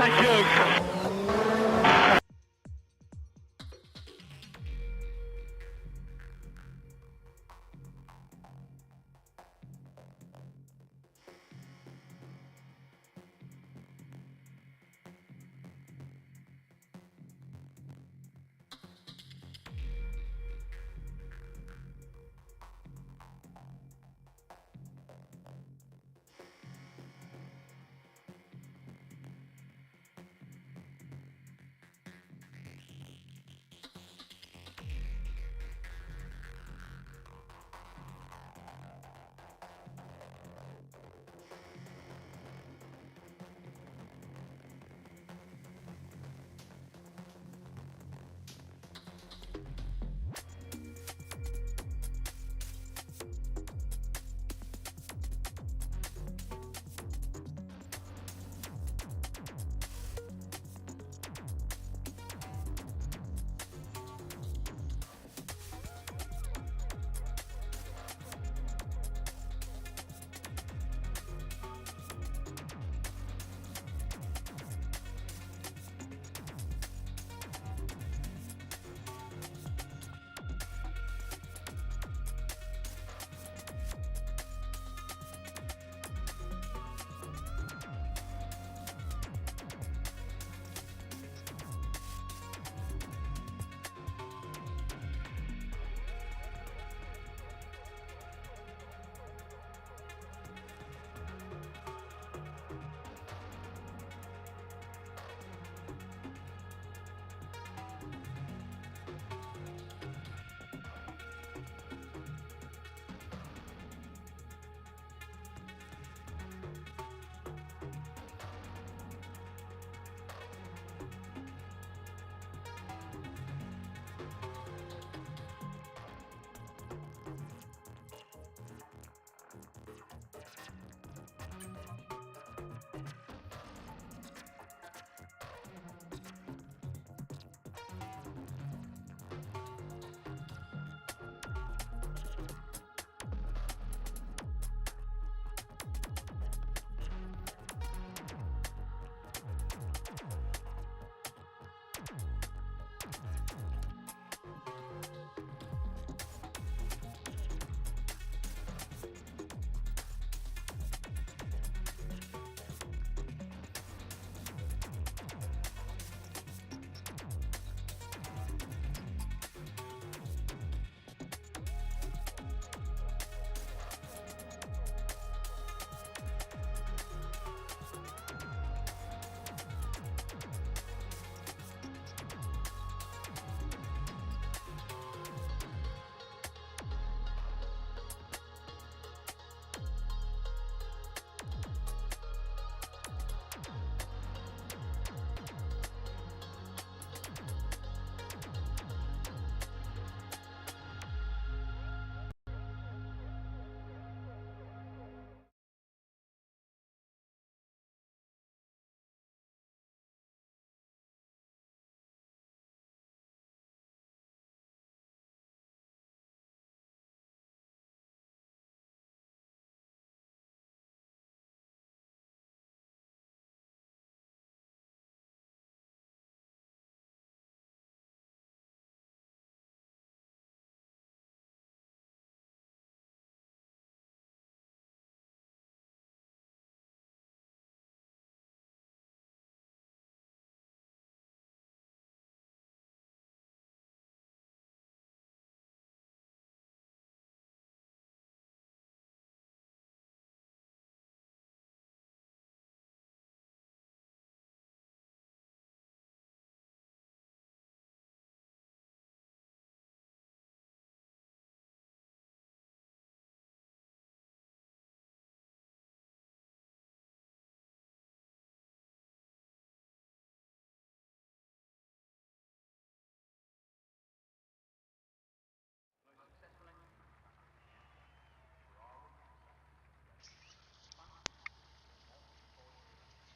Congratulations.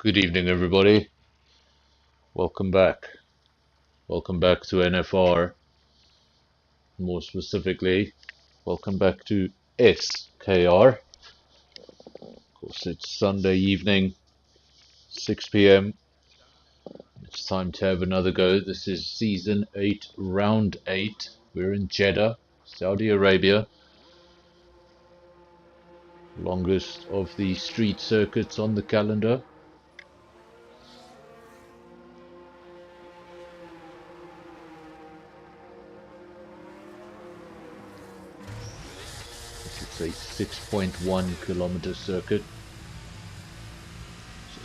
Good evening, everybody. Welcome back. Welcome back to NFR. More specifically, welcome back to SKR. Of course, it's Sunday evening, 6 p.m. time to have another go. This is Season 8, Round 8. We're in Jeddah, Saudi Arabia. Longest of the street circuits on the calendar. This is a 6.1 kilometer circuit.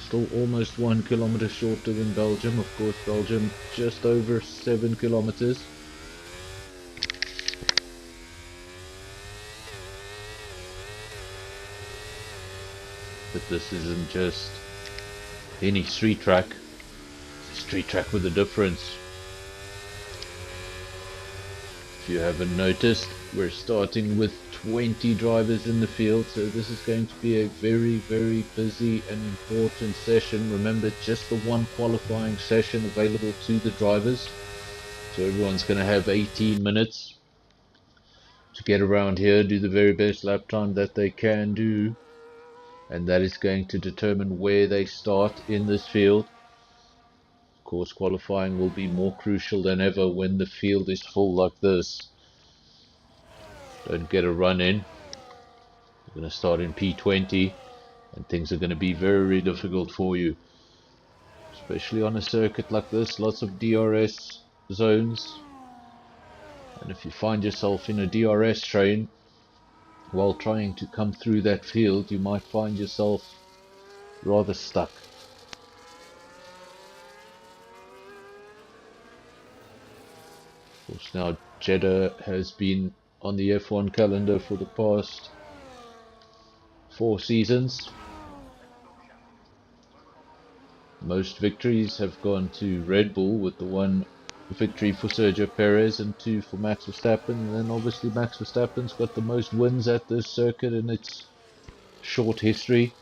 Still almost 1 kilometer shorter than Belgium. Of course, Belgium just over 7 kilometers. But this isn't just any street track. It's a street track with a difference. If you haven't noticed, we're starting with 20 drivers in the field, so this is going to be a very, very busy and important session. Remember, just the one qualifying session available to the drivers, so everyone's going to have 18 minutes to get around here, do the very best lap time that they can do, and that is going to determine where they start in this field. Of course, qualifying will be more crucial than ever when the field is full like this. Don't get a run in. You're going to start in P20 and things are going to be very difficult for you, especially on a circuit like this. Lots of DRS zones, and if you find yourself in a DRS train while trying to come through that field, you might find yourself rather stuck. Of course, now Jeddah has been on the F1 calendar for the past 4 seasons. Most victories have gone to Red Bull, with the 1 victory for Sergio Perez and 2 for Max Verstappen. And then obviously Max Verstappen's got the most wins at this circuit in its short history.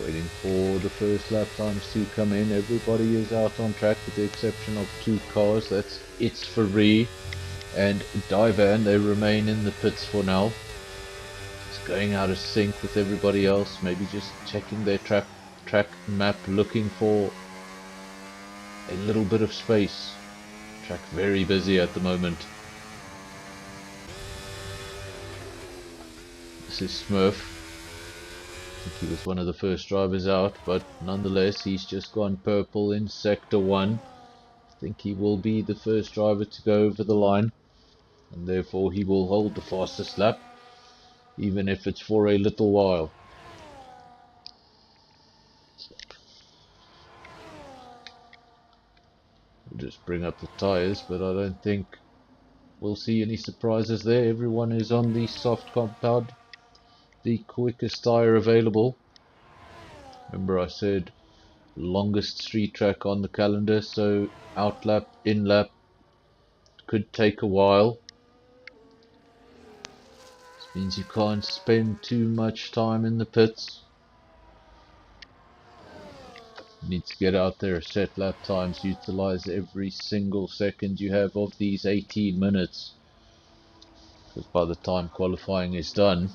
Waiting for the first lap times to come in. Everybody is out on track with the exception of 2 cars. That's SAFRL and Divan. They remain in the pits for now. It's going out of sync with everybody else. Maybe just checking their track map, looking for a little bit of space. Track very busy at the moment. This is Smurf. I think he was one of the first drivers out, but nonetheless he's just gone purple in sector 1. I think he will be the first driver to go over the line, and therefore he will hold the fastest lap, even if it's for a little while. We'll just bring up the tyres, but I don't think we'll see any surprises there. Everyone is on the soft compound, the quickest tyre available. Remember I said longest street track on the calendar, so out lap, in lap could take a while. This means you can't spend too much time in the pits. You need to get out there, set lap times, utilize every single second you have of these 18 minutes. Because by the time qualifying is done,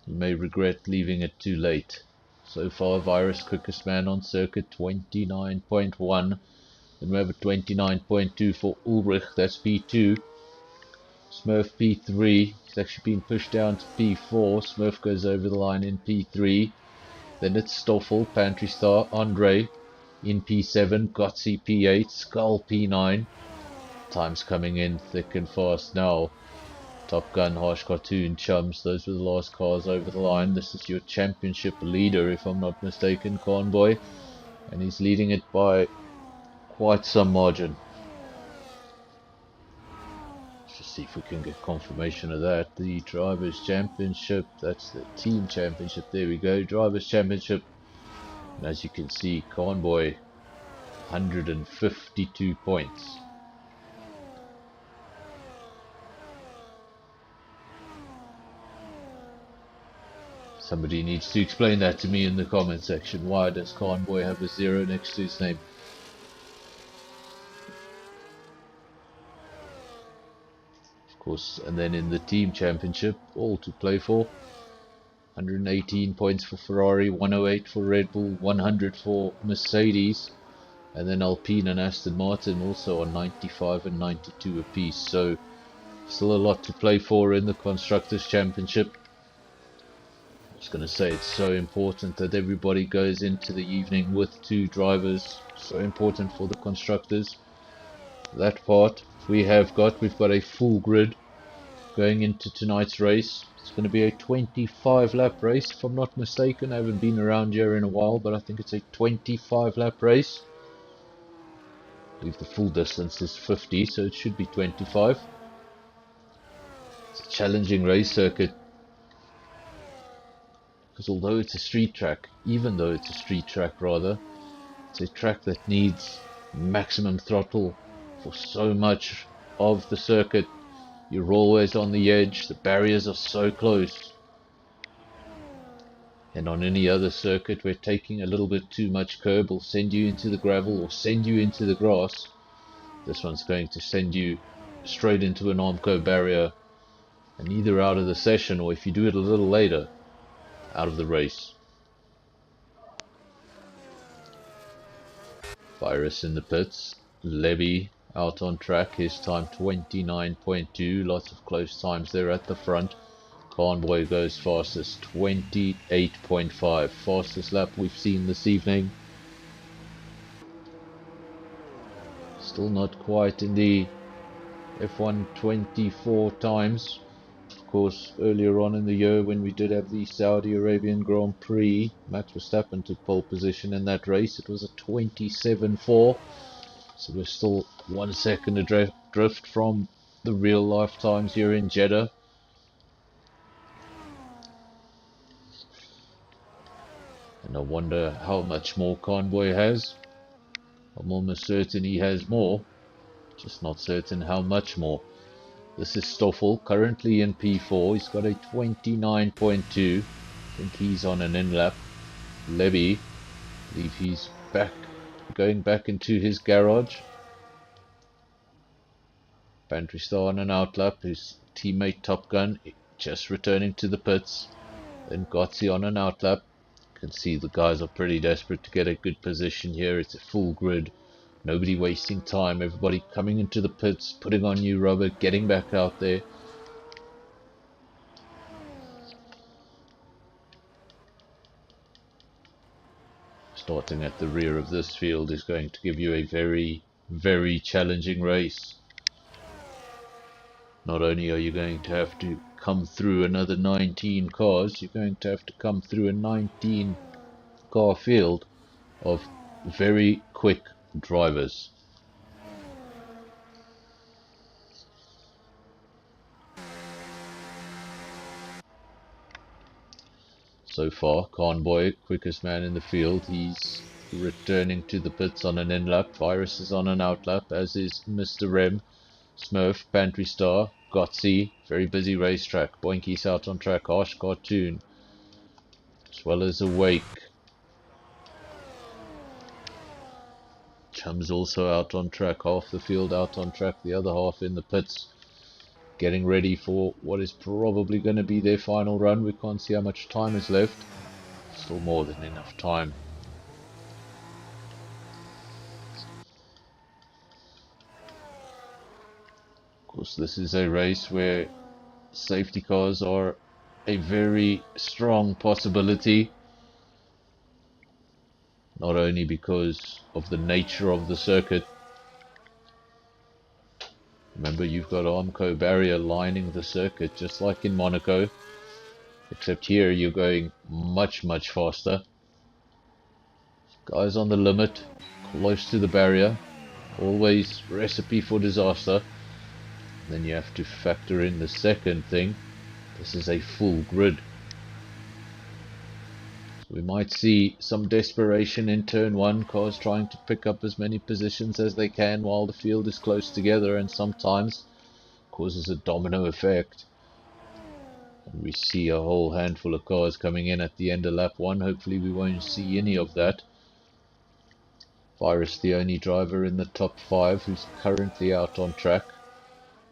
you may regret leaving it too late. So far, Virus quickest man on circuit, 29.1. Then we have a 29.2 for Ulrich, that's P2. Smurf P3, he's actually been pushed down to P4. Smurf goes over the line in P3. Then it's Stoffel, Pantry Star, Andre in P7, Gotzi P8, Skull P9. Time's coming in thick and fast now. Top Gun, Harsh Cartoon, Chums, those were the last cars over the line. This is your championship leader, if I'm not mistaken, Convoy. And he's leading it by quite some margin. Let's just see if we can get confirmation of that. The Drivers' Championship, that's the Team Championship, there we go, Drivers' Championship. And as you can see, Convoy, 152 points. Somebody needs to explain that to me in the comment section. Why does Convoy have a 0 next to his name? course, and then in the team championship, all to play for. 118 points for Ferrari, 108 for Red Bull, 100 for Mercedes, and then Alpine and Aston Martin also on 95 and 92 apiece. So still a lot to play for in the Constructors' Championship. I was going to say it's so important that everybody goes into the evening with two drivers. So important for the Constructors. That part we've got a full grid going into tonight's race. It's going to be a 25 lap race if I'm not mistaken. I haven't been around here in a while, but I think it's a 25 lap race. I believe the full distance is 50, so it should be 25. It's a challenging race circuit, because although it's a street track, it's a track that needs maximum throttle for so much of the circuit. You're always on the edge, the barriers are so close. And on any other circuit where taking a little bit too much curb will send you into the gravel or send you into the grass, this one's going to send you straight into an Armco barrier, and either out of the session, or if you do it a little later, out of the race. Virus in the pits, Levy out on track, his time 29.2, lots of close times there at the front. Convoy goes fastest, 28.5, fastest lap we've seen this evening. Still not quite in the F124 times. Of course, earlier on in the year when we did have the Saudi Arabian Grand Prix, Max Verstappen took pole position in that race. It was a 27.4, so we're still 1 second adrift from the real life times here in Jeddah. And I wonder how much more Convoy has. I'm almost certain he has more, just not certain how much more. This is Stoffel, currently in P4. He's got a 29.2. I think he's on an in-lap. Levy, I believe he's going back into his garage. Pantry Star on an out-lap. His teammate Top Gun just returning to the pits. Then Gotzi on an out-lap. You can see the guys are pretty desperate to get a good position here. It's a full grid. Nobody wasting time. Everybody coming into the pits, putting on new rubber, getting back out there. Starting at the rear of this field is going to give you a very, very challenging race. Not only are you going to have to come through another 19 cars, you're going to have to come through a 19 car field of very quick drivers. So far, Convoy, quickest man in the field, he's returning to the pits on an in-lap. Virus is on an out-lap, as is Mr. Rem, Smurf, Pantry Star, Gotzi, very busy racetrack. Boinky's out on track, Harsh Cartoon, as well as Awake. Chum's also out on track, half the field out on track, the other half in the pits, getting ready for what is probably going to be their final run. We can't see how much time is left. Still more than enough time. Of course, this is a race where safety cars are a very strong possibility. Not only because of the nature of the circuit. Remember, you've got Armco barrier lining the circuit, just like in Monaco. Except here, you're going much, much faster. Guys on the limit, close to the barrier. Always recipe for disaster. Then you have to factor in the second thing. This is a full grid. We might see some desperation in turn one, cars trying to pick up as many positions as they can while the field is close together, and sometimes causes a domino effect. And we see a whole handful of cars coming in at the end of lap one. Hopefully we won't see any of that. Virus, the only driver in the top 5 who's currently out on track.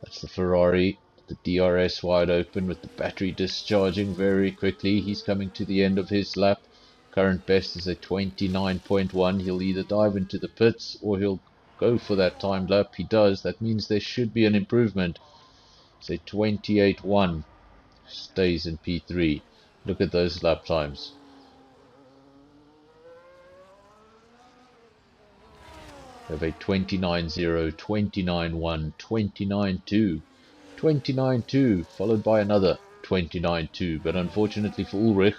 That's the Ferrari the DRS wide open with the battery discharging very quickly. He's coming to the end of his lap. Current best is a 29.1. He'll either dive into the pits or he'll go for that timed lap. He does. That means there should be an improvement. Say 28.1. Stays in P3. Look at those lap times. We have a 29.0, 29.1, 29.2, 29.2, followed by another 29.2. But unfortunately for Ulrich,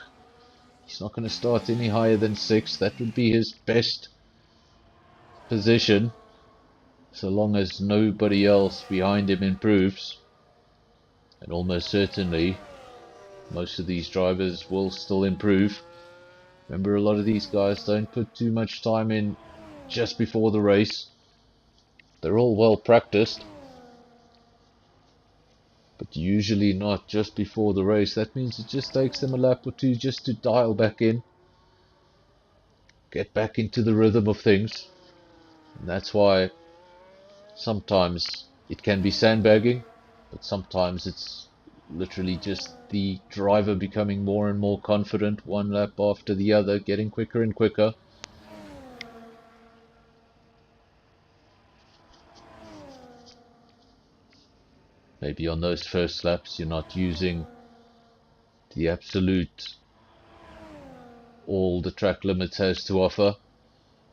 he's not going to start any higher than 6. That would be his best position, so long as nobody else behind him improves. And almost certainly, most of these drivers will still improve. Remember, a lot of these guys don't put too much time in just before the race. They're all well practiced, but usually not just before the race. That means it just takes them a lap or two just to dial back in, get back into the rhythm of things. And that's why sometimes it can be sandbagging, but sometimes it's literally just the driver becoming more and more confident, one lap after the other, getting quicker and quicker. Maybe on those first laps you're not using the absolute all the track limits has to offer.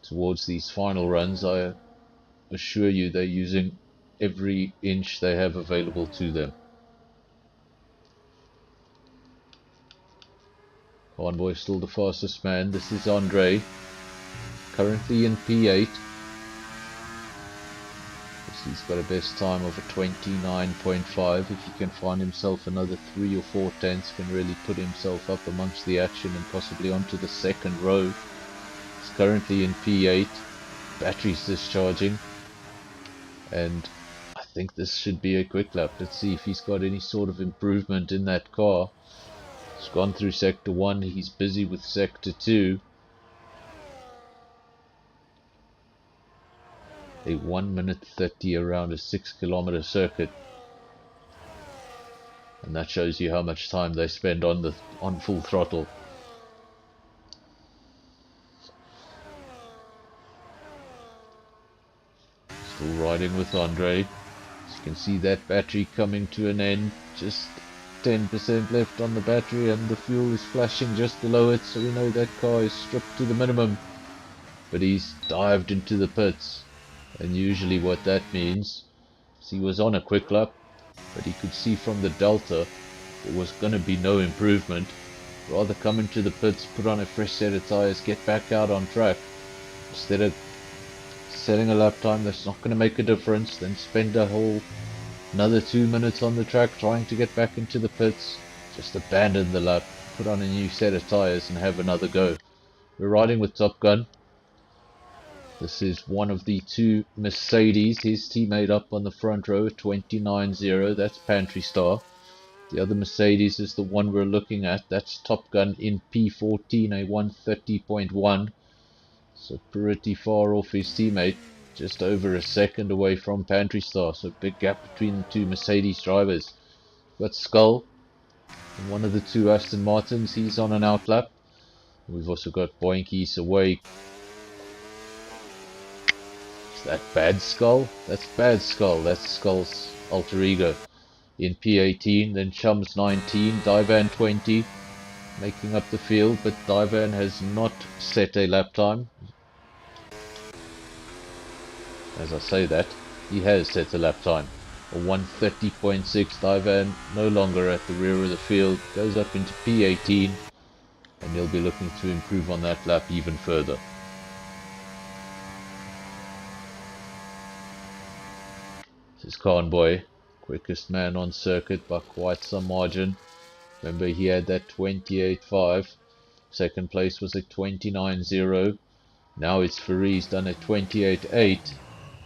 Towards these final runs, I assure you they're using every inch they have available to them. Convoy still the fastest man. This is Andre, currently in P8. He's got a best time of a 29.5. If he can find himself another 3 or 4 tenths, can really put himself up amongst the action and possibly onto the second row. He's currently in P8. Battery's discharging, and I think this should be a quick lap. Let's see if he's got any sort of improvement in that car. He's gone through sector 1, he's busy with sector 2. A 1 minute 30 around a 6 kilometer circuit, and that shows you how much time they spend on full throttle. Still riding with Andre. As you can see, that battery coming to an end. Just 10% left on the battery, and the fuel is flashing just below it, so we know that car is stripped to the minimum. But he's dived into the pits, and usually what that means is he was on a quick lap, but he could see from the delta there was going to be no improvement. Rather come into the pits, put on a fresh set of tires, get back out on track, instead of setting a lap time that's not going to make a difference, then spend a whole another 2 minutes on the track trying to get back into the pits. Just abandon the lap, put on a new set of tires and have another go. We're riding with Top Gun. This is one of the 2 Mercedes, his teammate up on the front row, 29.0, that's Pantry Star. The other Mercedes is the one we're looking at, that's Top Gun in P14, a 130.1. So pretty far off his teammate, just over a second away from Pantry Star, so big gap between the 2 Mercedes drivers. We've got Skull, and one of the 2 Aston Martins, he's on an outlap. We've also got Boinkies away. Is that Bad Skull? That's Bad Skull, that's Skull's alter ego. In P18, then Chums 19, Divan 20, making up the field, but Divan has not set a lap time. As I say that, he has set a lap time. A 130.6. Divan no longer at the rear of the field, goes up into P18, and he'll be looking to improve on that lap even further. This is Convoy, quickest man on circuit by quite some margin. Remember, he had that 28.5. Second place was a 29.0. Now it's Fari's done a 28.8.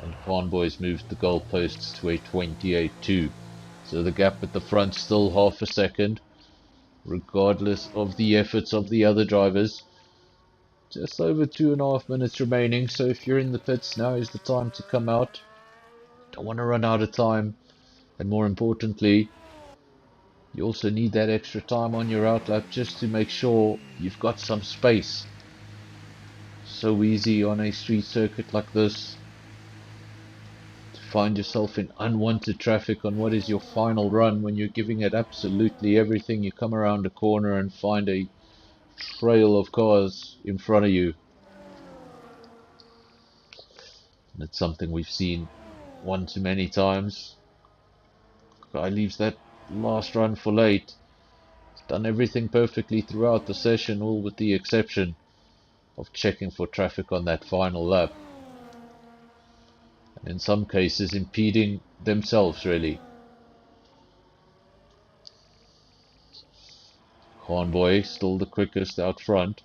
And Convoy's moved the goalposts to a 28.2. So the gap at the front still half a second, regardless of the efforts of the other drivers. Just over 2.5 minutes remaining, so if you're in the pits, now is the time to come out. Don't want to run out of time, and more importantly, You also need that extra time on your outlap just to make sure you've got some space. So easy on a street circuit like this to find yourself in unwanted traffic on what is your final run when you're giving it absolutely everything. You come around a corner and find a trail of cars in front of you. And it's something we've seen one too many times. Guy leaves that last run for late. He's done everything perfectly throughout the session, all with the exception of checking for traffic on that final lap. And in some cases impeding themselves, really. Convoy still the quickest out front.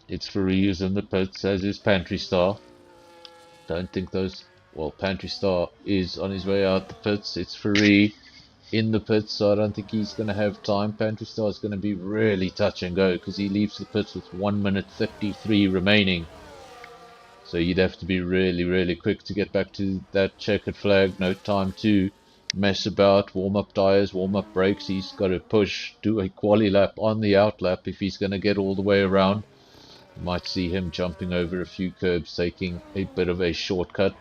It's Farias in the pits, as is Pantry Star. Don't think those... Well, Pantry Star is on his way out the pits. It's Faris in the pits, so I don't think he's going to have time. Pantry Star is going to be really touch and go because he leaves the pits with 1 minute 33 remaining. So you'd have to be really, really quick to get back to that checkered flag. No time to mess about, warm up tires, warm up brakes. He's got to push, do a quali lap on the out lap if he's going to get all the way around. You might see him jumping over a few curbs, taking a bit of a shortcut.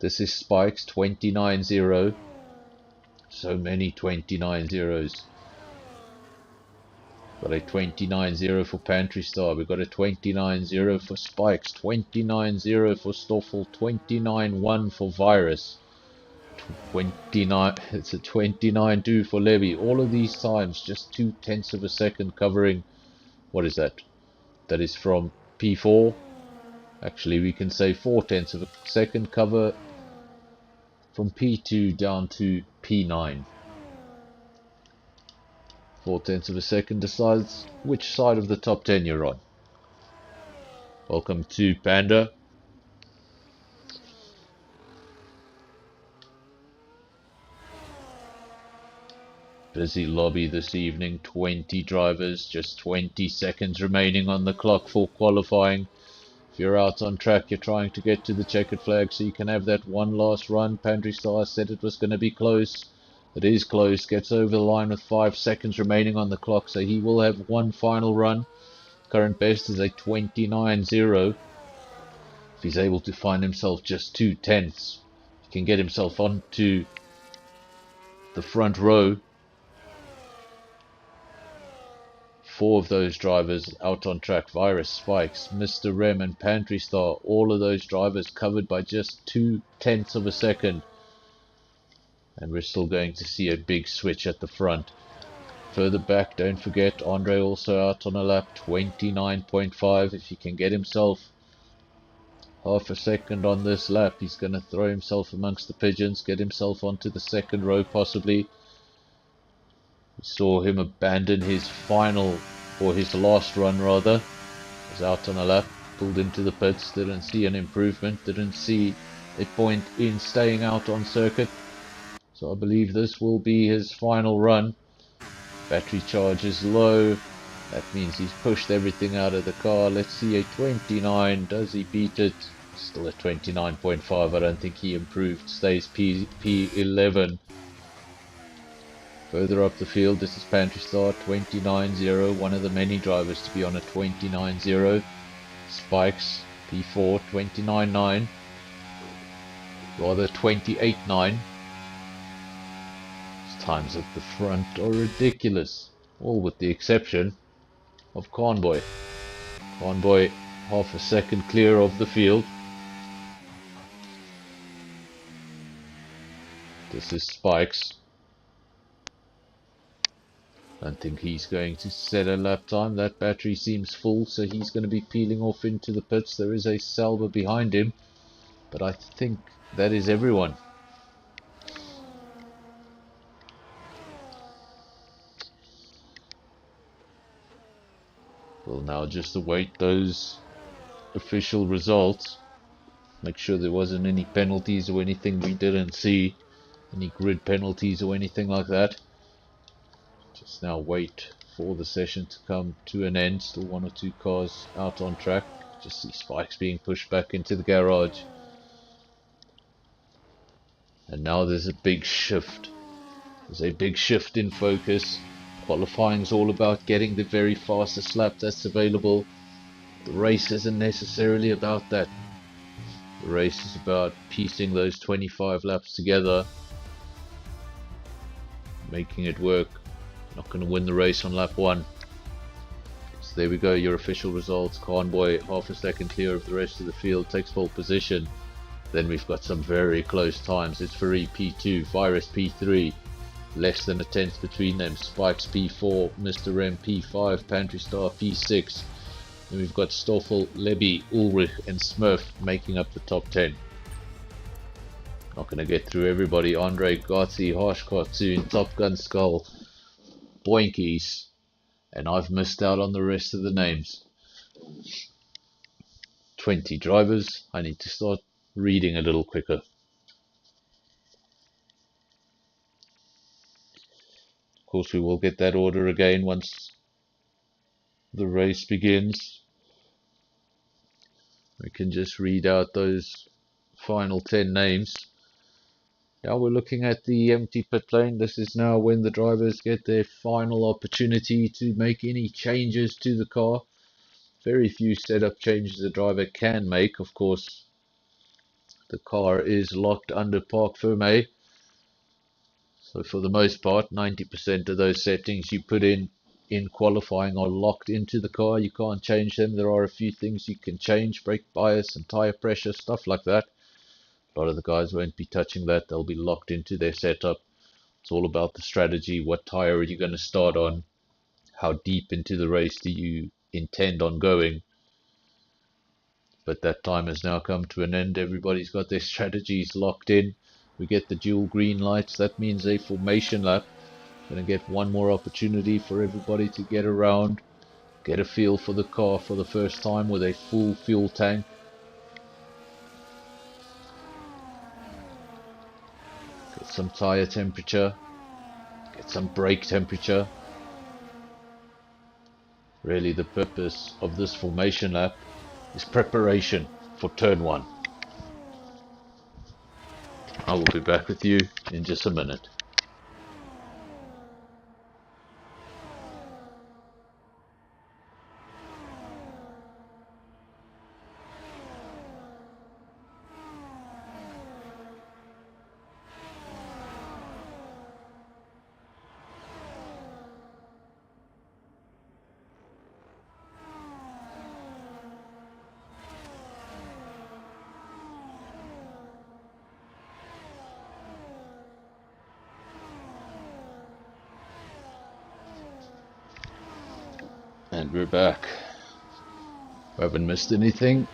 This is Spikes 29-0. So many 29-0s. Got a 29-0 for Pantry Star. We've got a 29-0 for Spikes. 29-0 for Stoffel. 29-1 for Virus. 29. It's a 29-2 for Levy. All of these times, just 0.2 of a second covering. What is that? That is from P4. Actually, we can say 0.4 of a second cover from P2 down to P9. 0.4 of a second decides which side of the top 10 you're on. Welcome to Panda. Busy lobby this evening, 20 drivers, just 20 seconds remaining on the clock for qualifying. If you're out on track, you're trying to get to the checkered flag so you can have that one last run. Pantry Star said it was going to be close. It is close, gets over the line with 5 seconds remaining on the clock, so he will have one final run. Current best is a 29-0. If he's able to find himself just 0.2, he can get himself onto the front row. 4 of those drivers out on track. Virus, Spikes, Mr. Rem and Pantry Star, all of those drivers covered by just 0.2 of a second. And we're still going to see a big switch at the front. Further back, don't forget, Andre also out on a lap, 29.5. If he can get himself half a second on this lap, he's going to throw himself amongst the pigeons, get himself onto the second row possibly. We saw him abandon his final, or his last run rather. Was out on a lap, pulled into the pits, didn't see an improvement, didn't see a point in staying out on circuit. So I believe this will be his final run. Battery charge is low. That means he's pushed everything out of the car. Let's see a 29. Does he beat it? Still a 29.5. I don't think he improved. Stays P11. Further up the field, this is Pantry Star 29-0. One of the many drivers to be on a 29-0. Spikes P4 29-9. Rather 28-9. Times at the front are ridiculous, all with the exception of Convoy. Convoy half a second clear of the field. This is Spikes. Don't think he's going to set a lap time. That battery seems full, so he's going to be peeling off into the pits. There is a Salva behind him, but I think that is everyone. We'll now just await those official results. Make sure there wasn't any penalties or anything we didn't see. Any grid penalties or anything like that. Just now wait for the session to come to an end. Still 1 or 2 cars out on track. Just see Spikes being pushed back into the garage. And now there's a big shift There's a big shift in focus. Qualifying is all about getting the very fastest lap that's available. The race isn't necessarily about that. The race is about piecing those 25 laps together, making it work. Not going to win the race on lap 1. So there we go, your official results. Convoy half a second clear of the rest of the field, takes pole position. Then we've got some very close times. It's Ferrari P2, Virus P3, less than a tenth between them. Spikes P4, Mr. M P5, Pantry Star P6. Then we've got Stoffel, Lebby, Ulrich and Smurf making up the top 10. Not going to get through everybody. Andre, Gotzi, Harsh Cartoon, Top Gun Skull, Boinkies, and I've missed out on the rest of the names. 20 drivers. I need to start reading a little quicker. Of course, we will get that order again once the race begins. We can just read out those final 10 names. Now we're looking at the empty pit lane. This is now when the drivers get their final opportunity to make any changes to the car. Very few setup changes a driver can make. Of course, the car is locked under parc fermé. So for the most part, 90% of those settings you put in qualifying are locked into the car. You can't change them. There are a few things you can change, brake bias and tire pressure, stuff like that. A lot of the guys won't be touching that. They'll be locked into their setup. It's all about the strategy. What tire are you going to start on? How deep into the race do you intend on going? But that time has now come to an end. Everybody's got their strategies locked in. We get the dual green lights. That means a formation lap. Going to get one more opportunity for everybody to get around, get a feel for the car for the first time with a full fuel tank. Get some tire temperature, get some brake temperature. Really, the purpose of this formation lap is preparation for turn 1. I will be back with you in just a minute. And we're back. We haven't missed anything.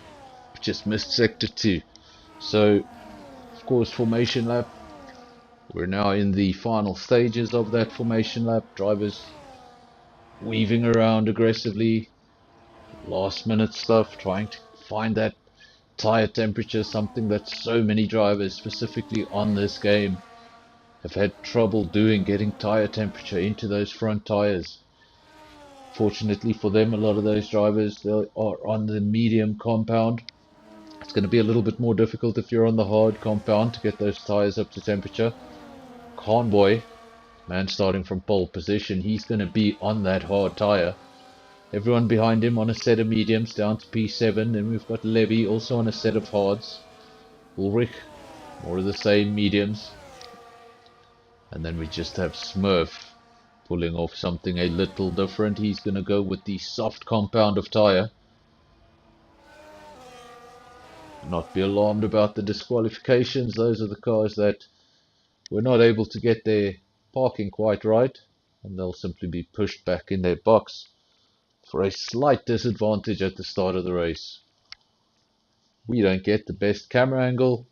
We've just missed sector 2. So, of course, formation lap. We're now in the final stages of that formation lap. Drivers weaving around aggressively. Last minute stuff. Trying to find that tire temperature. Something that so many drivers, specifically on this game, have had trouble doing. Getting tire temperature into those front tires. Fortunately for them, a lot of those drivers, they are on the medium compound. It's going to be a little bit more difficult if you're on the hard compound to get those tires up to temperature. Convoy, man starting from pole position, he's going to be on that hard tire. Everyone behind him on a set of mediums down to P7. Then we've got Levy also on a set of hards. Ulrich, more of the same mediums. And then we just have Smurf pulling off something a little different. He's going to go with the soft compound of tire. Not be alarmed about the disqualifications. Those are the cars that were not able to get their parking quite right, and they'll simply be pushed back in their box for a slight disadvantage at the start of the race. We don't get the best camera angle,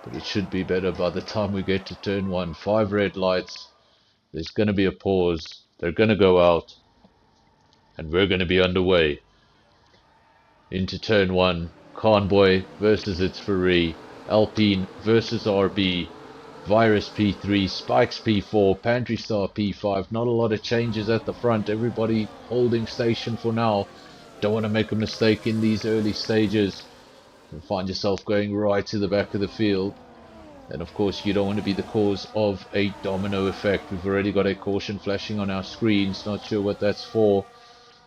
but it should be better by the time we get to turn 1. 5 red lights. There's going to be a pause. They're going to go out. And we're going to be underway. Into turn 1. Convoy versus its Ferrari. Alpine versus RB. Virus P3. Spikes P4. Pantry Star P5. Not a lot of changes at the front. Everybody holding station for now. Don't want to make a mistake in these early stages and find yourself going right to the back of the field. And of course, you don't want to be the cause of a domino effect. We've already got a caution flashing on our screens. Not sure what that's for.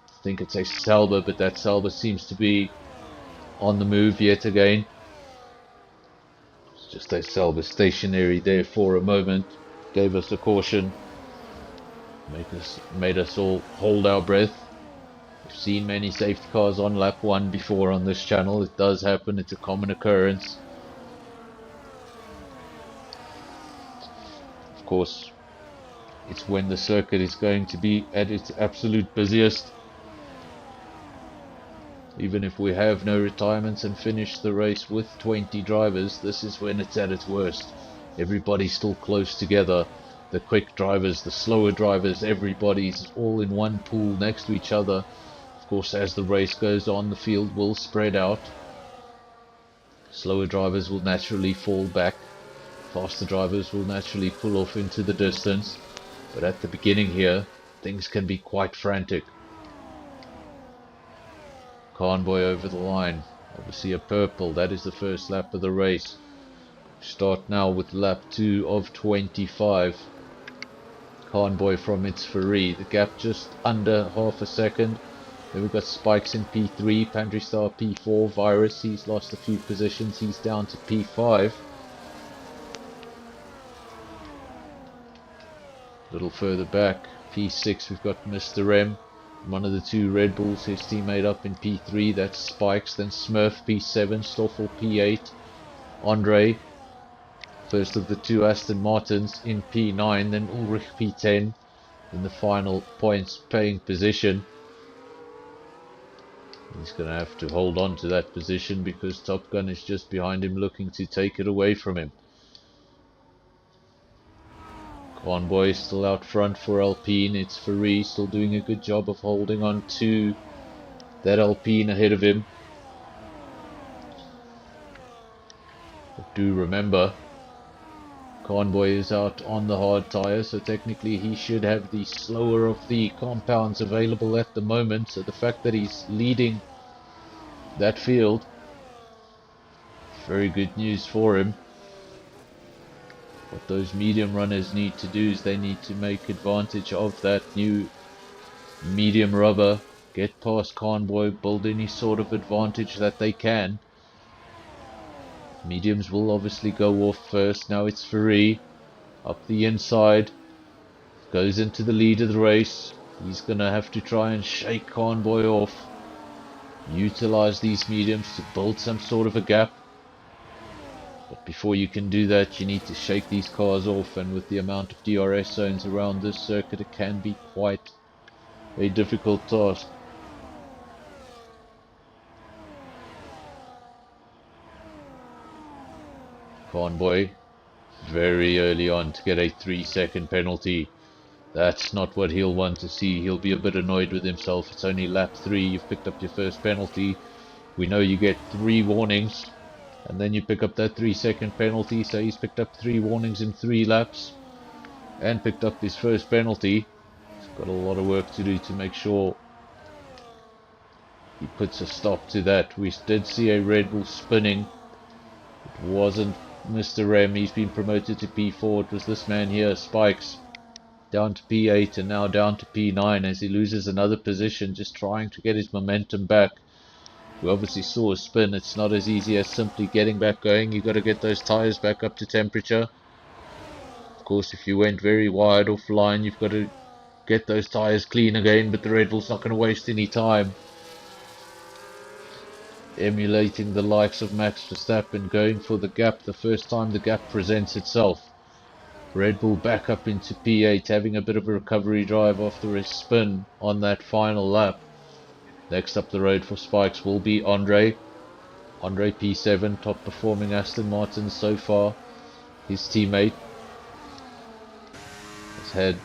I think it's a Sauber, but that Sauber seems to be on the move yet again. It's just a Sauber stationary there for a moment. Gave us a caution. Made us all hold our breath. We've seen many safety cars on lap 1 before on this channel. It does happen. It's a common occurrence. Of course, it's when the circuit is going to be at its absolute busiest. Even if we have no retirements and finish the race with 20 drivers, this is when it's at its worst. Everybody's still close together. The quick drivers, the slower drivers, everybody's all in one pool next to each other. Of course, as the race goes on, the field will spread out. Slower drivers will naturally fall back. Faster drivers will naturally pull off into the distance. But at the beginning here, things can be quite frantic. Convoy over the line. Obviously a purple. That is the first lap of the race. Start now with lap 2 of 25. Convoy from its Ferrari. The gap just under half a second. Then we've got Spikes in P3, Pandristar P4, Virus, he's lost a few positions, he's down to P5. A little further back, P6, we've got Mr. M. One of the two Red Bulls, his teammate up in P3, that's Spikes. Then Smurf P7, Stoffel P8, Andre, first of the two Aston Martins, in P9, then Ulrich P10 in the final points paying position. He's going to have to hold on to that position because Top Gun is just behind him looking to take it away from him. Convoy still out front for Alpine. It's Ferrari still doing a good job of holding on to that Alpine ahead of him. But do remember, Convoy is out on the hard tyre, so technically he should have the slower of the compounds available at the moment. So the fact that he's leading that field, very good news for him. What those medium runners need to do is they need to make advantage of that new medium rubber, get past Convoy, build any sort of advantage that they can. Mediums will obviously go off first. Now it's Ferrari up the inside, goes into the lead of the race. He's gonna have to try and shake Convoy off, utilize these mediums to build some sort of a gap. But before you can do that, you need to shake these cars off, and with the amount of DRS zones around this circuit, it can be quite a difficult task. Convoy very early on to get a 3-second penalty. That's not what he'll want to see. He'll be a bit annoyed with himself. It's only lap 3, you've picked up your first penalty. We know you get 3 warnings. And then you pick up that 3-second penalty, so he's picked up 3 warnings in 3 laps and picked up his first penalty. He's got a lot of work to do to make sure he puts a stop to that. We did see a Red Bull spinning. It wasn't Mr. M, he's been promoted to P4. It was this man here, Spikes, down to P8 and now down to P9 as he loses another position, just trying to get his momentum back. We obviously saw a spin. It's not as easy as simply getting back going. You've got to get those tires back up to temperature. Of course, if you went very wide offline, you've got to get those tires clean again, but the Red Bull's not going to waste any time. Emulating the likes of Max Verstappen, going for the gap the first time the gap presents itself. Red Bull back up into P8, having a bit of a recovery drive after a spin on that final lap. Next up the road for Spikes will be Andre. Andre P7, top performing Aston Martin so far. His teammate has had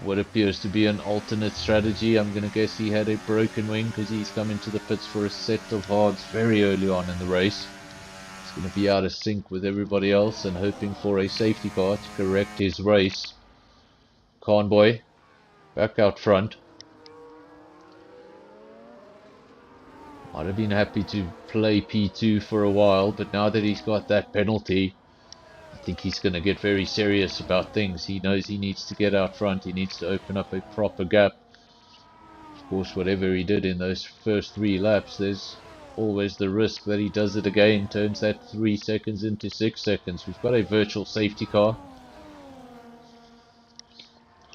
what appears to be an alternate strategy. I'm going to guess he had a broken wing because he's come into the pits for a set of hards very early on in the race. He's going to be out of sync with everybody else and hoping for a safety car to correct his race. Convoy back out front. I'd have been happy to play P2 for a while, but now that he's got that penalty, I think he's going to get very serious about things. He knows he needs to get out front. He needs to open up a proper gap. Of course, whatever he did in those first 3 laps, there's always the risk that he does it again, turns that 3 seconds into 6 seconds. We've got a virtual safety car.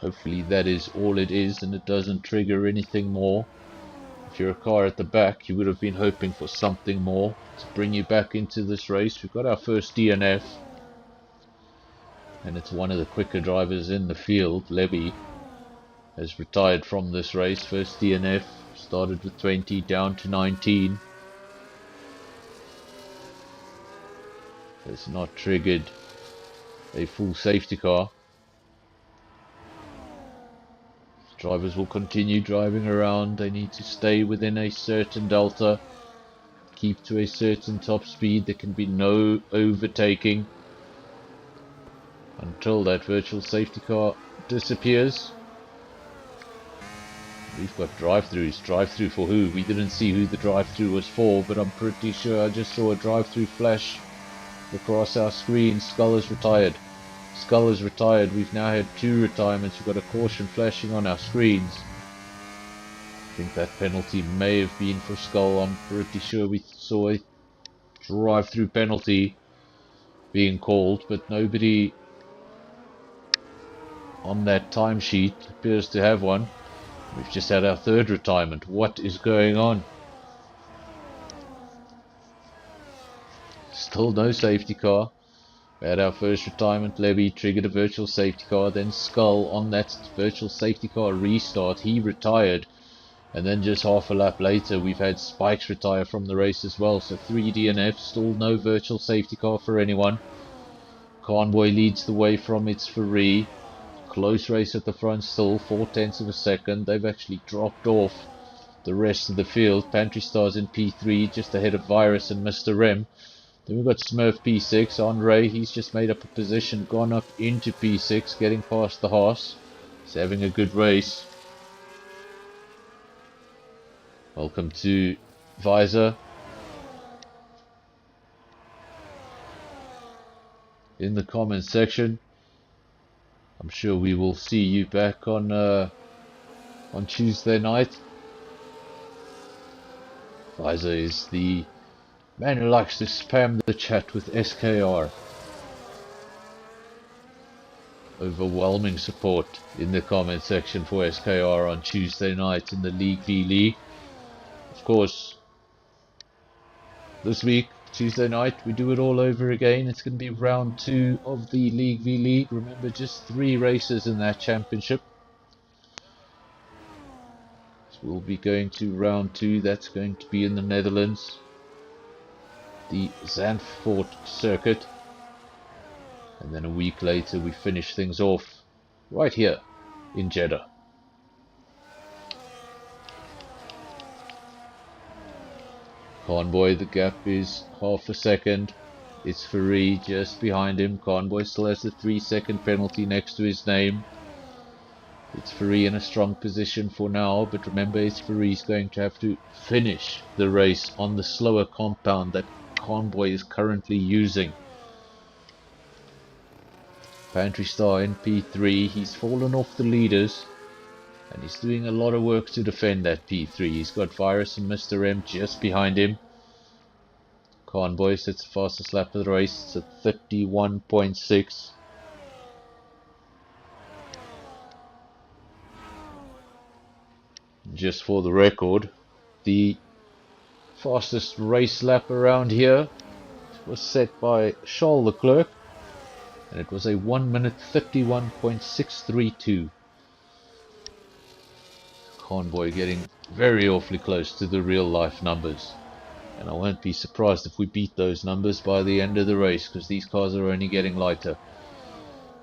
Hopefully that is all it is and it doesn't trigger anything more. If you're a car at the back, you would have been hoping for something more to bring you back into this race. We've got our first DNF. And it's one of the quicker drivers in the field. Levy has retired from this race. First DNF, started with 20, down to 19. Has not triggered a full safety car. Drivers will continue driving around. They need to stay within a certain delta, keep to a certain top speed. There can be no overtaking until that virtual safety car disappears. We've got drive-throughs. Drive-through for who? We didn't see who the drive-through was for, but I'm pretty sure I just saw a drive-through flash across our screen. Skull is retired. Skull is retired. We've now had 2 retirements. We've got a caution flashing on our screens. I think that penalty may have been for Skull. I'm pretty sure we saw a drive-through penalty being called, but nobody on that timesheet appears to have one. We've just had our 3rd retirement. What is going on? Still no safety car. We had our first retirement. Levy triggered a virtual safety car. Then Skull on that virtual safety car restart. He retired. And then just half a lap later, we've had Spikes retire from the race as well. So 3 DNFs. Still no virtual safety car for anyone. Convoy leads the way from its Ferrari. Close race at the front still, 4/10 of a second. They've actually dropped off the rest of the field. Pantry Star's in P3, just ahead of Virus and Mr. Rem. Then we've got Smurf P6. Andre, he's just made up a position, gone up into P6, getting past the Haas. He's having a good race. Welcome to Visor. In the comments section. I'm sure we will see you back on Tuesday night. Visor is the man who likes to spam the chat with SKR. Overwhelming support in the comment section for SKR on Tuesday night in the League v League. Of course, this week, Tuesday night, we do it all over again. It's going to be round 2 of the League v League. Remember, just 3 races in that championship. So we'll be going to round 2. That's going to be in the Netherlands. The Zandvoort circuit. And then a week later, we finish things off right here in Jeddah. Convoy, the gap is half a second. It's Ferrari just behind him. Convoy still has the 3-second penalty next to his name. It's Ferrari in a strong position for now, but remember, it's Ferrari's going to have to finish the race on the slower compound that Convoy is currently using. Pantry Star in P3. He's fallen off the leaders. And he's doing a lot of work to defend that P3. He's got Virus and Mr. M just behind him. Convoy sets the fastest lap of the race. It's at 31.6. Just for the record, the fastest race lap around here was set by Charles Leclerc. And it was a 1 minute 31.632. Convoy getting very awfully close to the real life numbers, and I won't be surprised if we beat those numbers by the end of the race, because these cars are only getting lighter.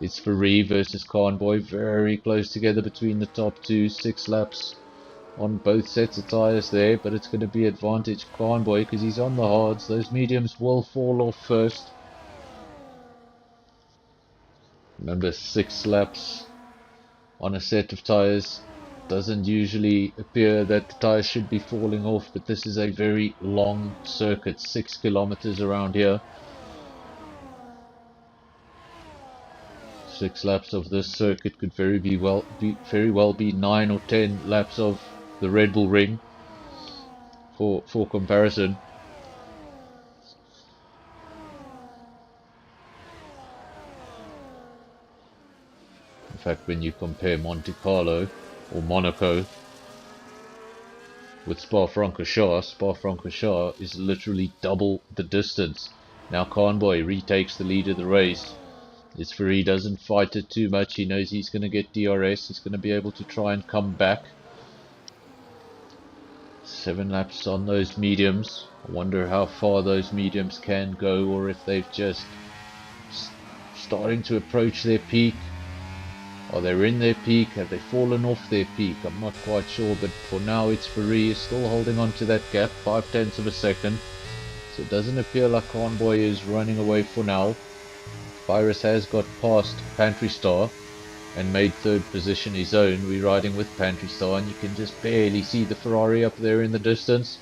It's Ferrari versus Convoy, very close together between the top 2, 6 laps on both sets of tyres there, but it's going to be advantage Convoy because he's on the hards. Those mediums will fall off first. Remember, 6 laps on a set of tyres doesn't usually appear that the tyres should be falling off, but this is a very long circuit, 6 kilometers around here. 6 laps of this circuit could very well be 9 or 10 laps of the Red Bull Ring for comparison. In fact, when you compare Monte Carlo or Monaco with Spa-Francorchamps is literally double the distance. Now Convoy retakes the lead of the race. He doesn't fight it too much. He knows he's going to get DRS. He's going to be able to try and come back. 7 laps on those mediums. I wonder how far those mediums can go, or if they've just starting to approach their peak. Are they in their peak? Have they fallen off their peak? I'm not quite sure, but for now it's Ferrari is still holding on to that gap, 0.5 of a second. So it doesn't appear like Convoy is running away for now. Virus has got past Pantry Star and made 3rd position his own. We're riding with Pantry Star, and you can just barely see the Ferrari up there in the distance.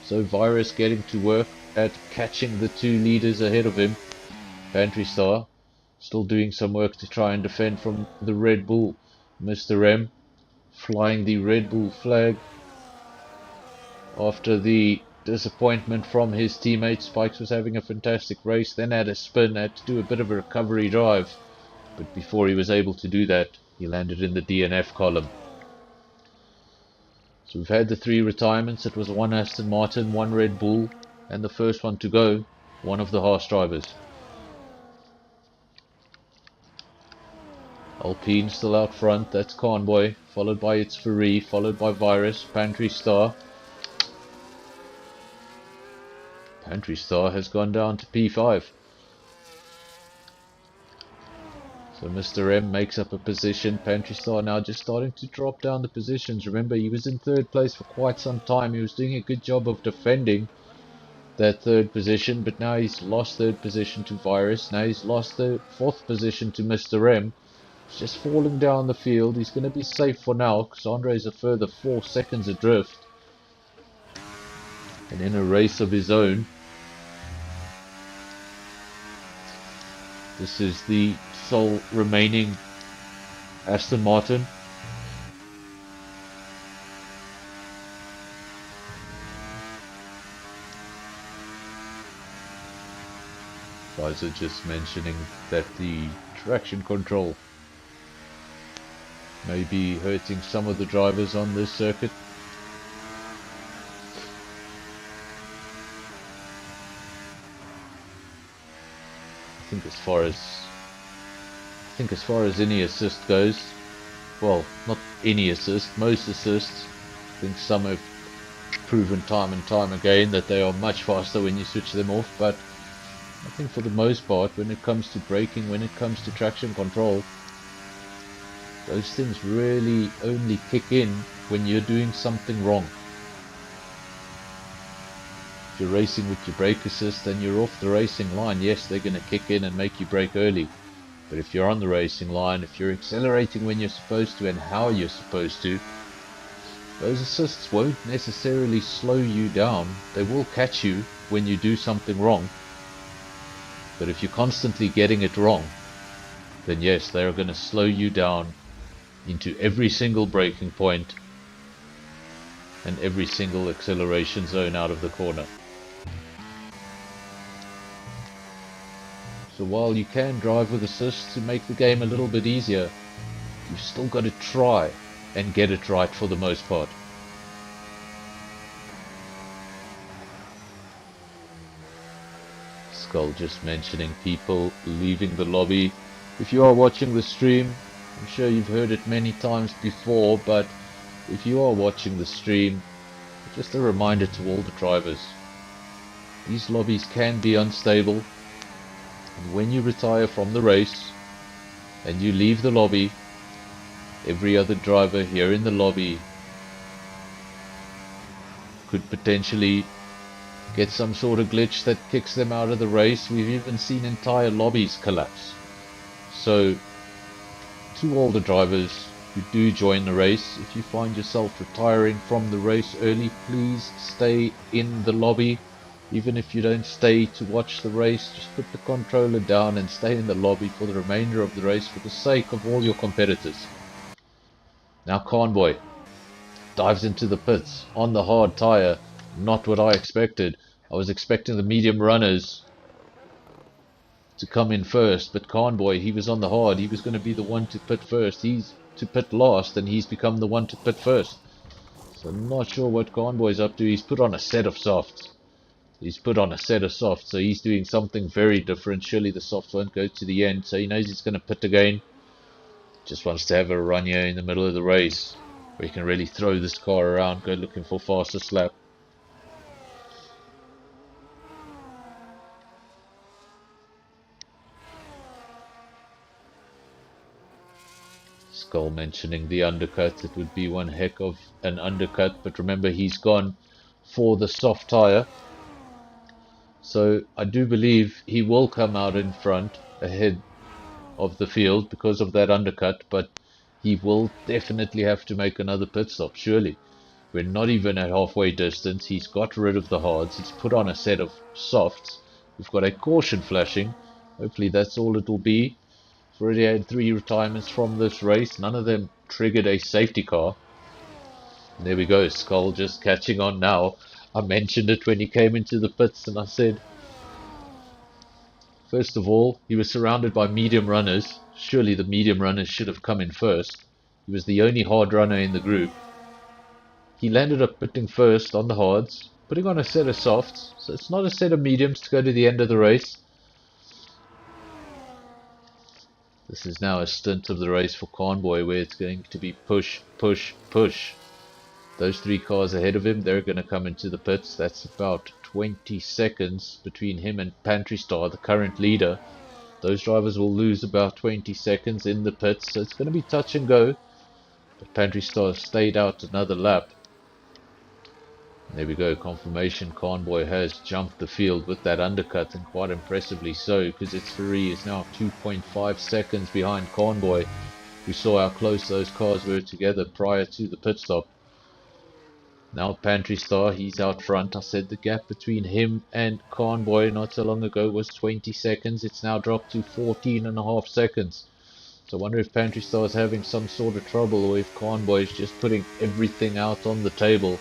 So Virus getting to work at catching the 2 leaders ahead of him. Pantry Star still doing some work to try and defend from the Red Bull. Mr. M flying the Red Bull flag after the disappointment from his teammate. Spikes was having a fantastic race, then had a spin, had to do a bit of a recovery drive, but before he was able to do that, he landed in the DNF column. So we've had the 3 retirements. It was 1 Aston Martin, 1 Red Bull, and the first one to go, one of the Haas drivers. Alpine still out front, that's Convoy, followed by its Ferrari, followed by Virus, Pantry Star. Pantry Star has gone down to P5. So Mr. M makes up a position. Pantry Star now just starting to drop down the positions. Remember, he was in 3rd place for quite some time. He was doing a good job of defending that 3rd position, but now he's lost 3rd position to Virus. Now he's lost the 4th position to Mr. M. He's just falling down the field. He's going to be safe for now because Andre is a further 4 seconds adrift. And in a race of his own, this is the sole remaining Aston Martin. Guys are just mentioning that the traction control may be hurting some of the drivers on this circuit. I think as far as any assist goes, well, not any assist, most assists, I think some have proven time and time again that they are much faster when you switch them off, but I think for the most part, when it comes to braking, when it comes to traction control, those things really only kick in when you're doing something wrong. If you're racing with your brake assist and you're off the racing line, yes, they're going to kick in and make you brake early. But if you're on the racing line, if you're accelerating when you're supposed to and how you're supposed to, those assists won't necessarily slow you down. They will catch you when you do something wrong. But if you're constantly getting it wrong, then yes, they are going to slow you down into every single braking point and every single acceleration zone out of the corner. So while you can drive with assists to make the game a little bit easier, you've still got to try and get it right for the most part. Skull just mentioning people leaving the lobby. If you are watching the stream, I'm sure you've heard it many times before, but if you are watching the stream, just a reminder to all the drivers. These lobbies can be unstable, and when you retire from the race and you leave the lobby, every other driver here in the lobby could potentially get some sort of glitch that kicks them out of the race. We've even seen entire lobbies collapse. So to all the drivers who do join the race, if you find yourself retiring from the race early, please stay in the lobby. Even if you don't stay to watch the race, just put the controller down and stay in the lobby for the remainder of the race for the sake of all your competitors. Now Convoy dives into the pits on the hard tyre. Not what I expected. I was expecting the medium runners to come in first, but Convoy, he was on the hard. He was going to be the one to pit first. He's to pit last, and he's become the one to pit first. So I'm not sure what Convoy's up to. He's put on a set of softs. So he's doing something very different. Surely the softs won't go to the end, so he knows he's going to pit again. Just wants to have a run here in the middle of the race, where he can really throw this car around, go looking for fastest lap. Skull mentioning the undercut. It would be one heck of an undercut, but remember he's gone for the soft tyre. So I do believe he will come out in front ahead of the field because of that undercut, but he will definitely have to make another pit stop, surely. We're not even at halfway distance. He's got rid of the hards. He's put on a set of softs. We've got a caution flashing. Hopefully that's all it will be. We've already had 3 retirements from this race. None of them triggered a safety car. And there we go. Skull just catching on now. I mentioned it when he came into the pits and I said, first of all, he was surrounded by medium runners. Surely the medium runners should have come in first. He was the only hard runner in the group. He landed up pitting first on the hards, putting on a set of softs, so it's not a set of mediums to go to the end of the race. This is now a stint of the race for Convoy where it's going to be push, push, push. Those 3 cars ahead of him, they're going to come into the pits. That's about 20 seconds between him and Pantry Star, the current leader. Those drivers will lose about 20 seconds in the pits, so it's going to be touch and go. But Pantry Star stayed out another lap. There we go, confirmation Convoy has jumped the field with that undercut, and quite impressively so, because its Ferrari is now 2.5 seconds behind Convoy. We saw how close those cars were together prior to the pit stop. Now Pantry Star, he's out front. I said the gap between him and Convoy not so long ago was 20 seconds. It's now dropped to 14.5 seconds. So I wonder if Pantry Star is having some sort of trouble, or if Convoy is just putting everything out on the table.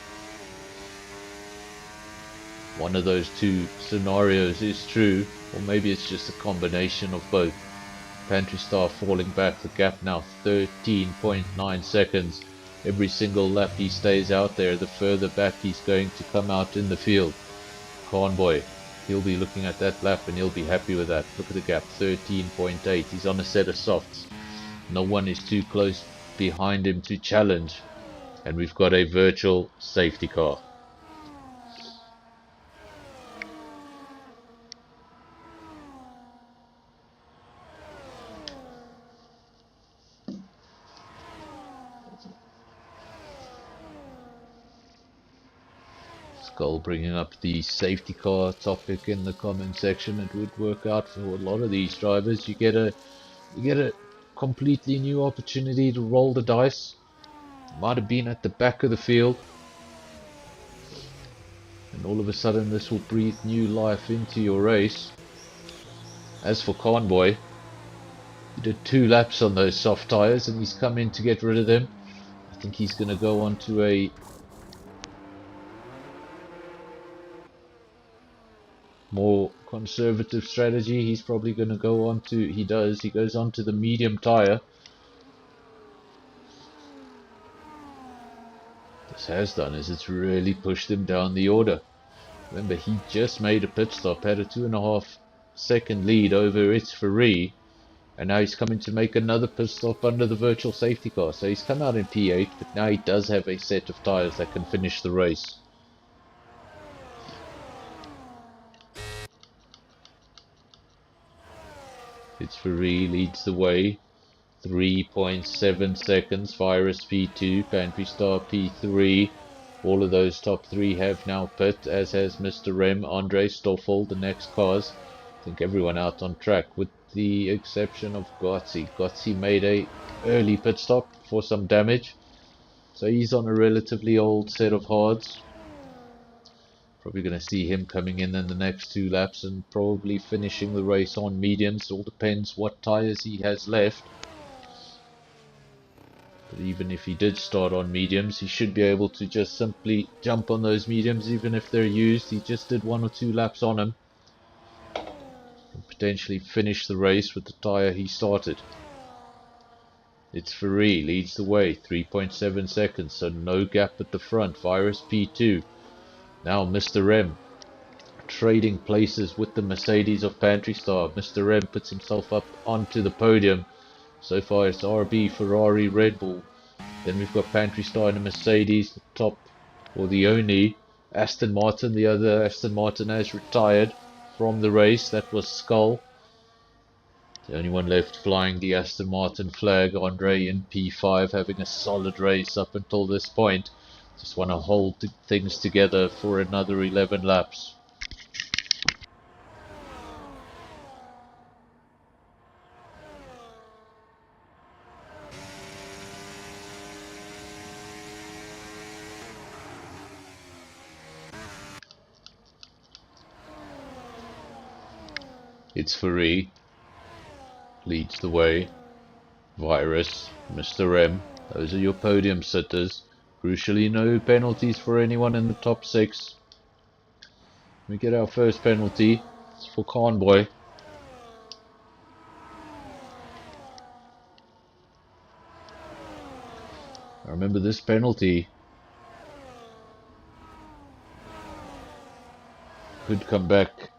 One of those 2 scenarios is true, or maybe it's just a combination of both. Pantry Star falling back, the gap now 13.9 seconds. Every single lap he stays out there, the further back he's going to come out in the field. Convoy, he'll be looking at that lap and he'll be happy with that. Look at the gap, 13.8. He's on a set of softs. No one is too close behind him to challenge. And we've got a virtual safety car. Skull bringing up the safety car topic in the comment section. It would work out for a lot of these drivers. You get a completely new opportunity to roll the dice. Might have been at the back of the field, and all of a sudden this will breathe new life into your race. As for Convoy, he did 2 laps on those soft tires and he's come in to get rid of them. I think he's going to go on to a more conservative strategy. He's probably going to go on to, he goes on to the medium tire. This has done is it's really pushed him down the order. Remember, he just made a pit stop, had a 2.5 second lead over its Ferrari, and now he's coming to make another pit stop under the virtual safety car. So he's come out in P8, but now he does have a set of tires that can finish the race. Its Ferrari leads the way, 3.7 seconds. Virus P2, Pantry Star P3. All of those top 3 have now pit, as has Mr. Rem, Andre Stoffel, the next cars. I think everyone out on track, with the exception of Gotzi. Gotzi made a early pit stop for some damage, so he's on a relatively old set of hards. Probably going to see him coming in the next 2 laps and probably finishing the race on mediums. All depends what tyres he has left. But even if he did start on mediums, he should be able to just simply jump on those mediums, even if they're used. He just did 1 or 2 laps on them. And potentially finish the race with the tyre he started. It's Ferrari leads the way, 3.7 seconds, so no gap at the front. Virus P2. Now Mr. M trading places with the Mercedes of Pantry Star. Mr. M puts himself up onto the podium. So far it's RB, Ferrari, Red Bull. Then we've got Pantry Star and a Mercedes, the top, or the only. Aston Martin, the other Aston Martin has retired from the race. That was Skull. The only one left flying the Aston Martin flag. Andre in P5 having a solid race up until this point. Just want to hold things together for another 11 laps. It's Ferrari leads the way. Virus, Mr. M, those are your podium sitters. Crucially, no penalties for anyone in the top 6. We get our first penalty. It's for Convoy. I remember this penalty could come back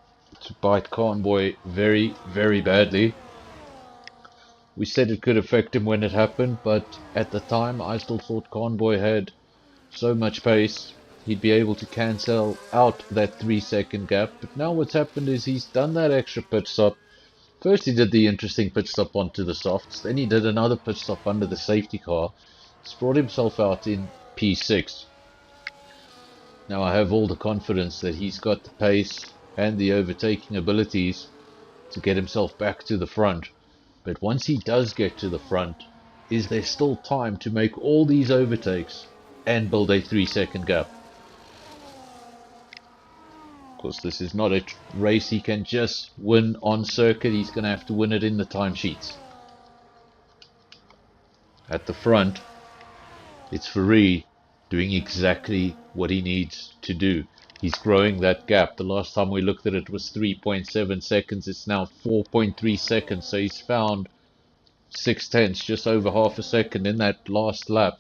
to bite Convoy very, very badly. We said it could affect him when it happened, but at the time I still thought Convoy had so much pace he'd be able to cancel out that 3-second gap. But now what's happened is he's done that extra pit stop. First he did the interesting pit stop onto the softs, then he did another pit stop under the safety car. He's brought himself out in P6. Now I have all the confidence that he's got the pace and the overtaking abilities to get himself back to the front. But once he does get to the front, is there still time to make all these overtakes and build a 3-second gap? Of course, this is not a race he can just win on circuit. He's going to have to win it in the timesheets. At the front, it's Ferrari doing exactly what he needs to do. He's growing that gap. The last time we looked at it was 3.7 seconds. It's now 4.3 seconds. So he's found 6/10, just over half a second in that last lap.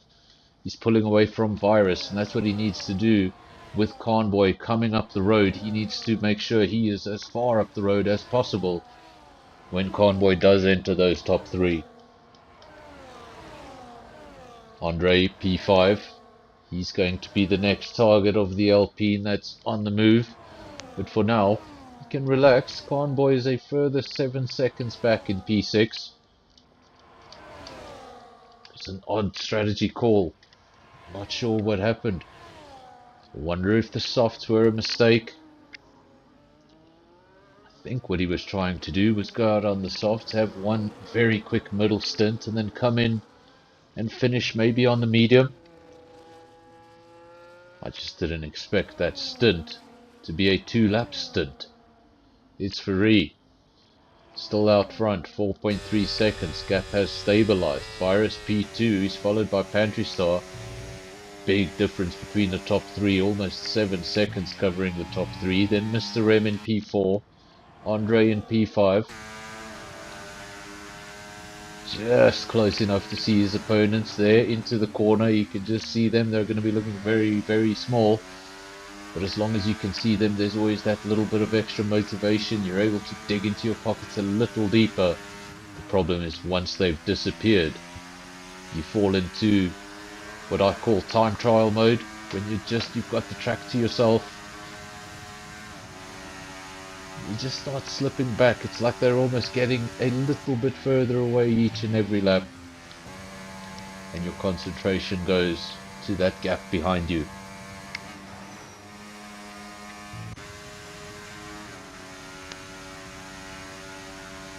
He's pulling away from Virus, and that's what he needs to do with Convoy coming up the road. He needs to make sure he is as far up the road as possible when Convoy does enter those top 3. Andre P5. He's going to be the next target of the Alpine that's on the move. But for now, he can relax. Convoy is a further 7 seconds back in P6. It's an odd strategy call. Not sure what happened. I wonder if the softs were a mistake. I think what he was trying to do was go out on the softs, have one very quick middle stint, and then come in and finish maybe on the medium. I just didn't expect that stint to be a 2-lap stint. It's Ferrari. Still out front, 4.3 seconds. Gap has stabilized. Virus P2 is followed by Pantry Star. Big difference between the top 3, almost 7 seconds covering the top 3. Then Mr. M in P4, Andre in P5. Just close enough to see his opponents there into the corner. You can just see them. They're going to be looking very, very small. But as long as you can see them, there's always that little bit of extra motivation. You're able to dig into your pockets a little deeper. The problem is once they've disappeared, you fall into what I call time trial mode, when you've got the track to yourself. You just start slipping back. It's like they're almost getting a little bit further away each and every lap, and your concentration goes to that gap behind you.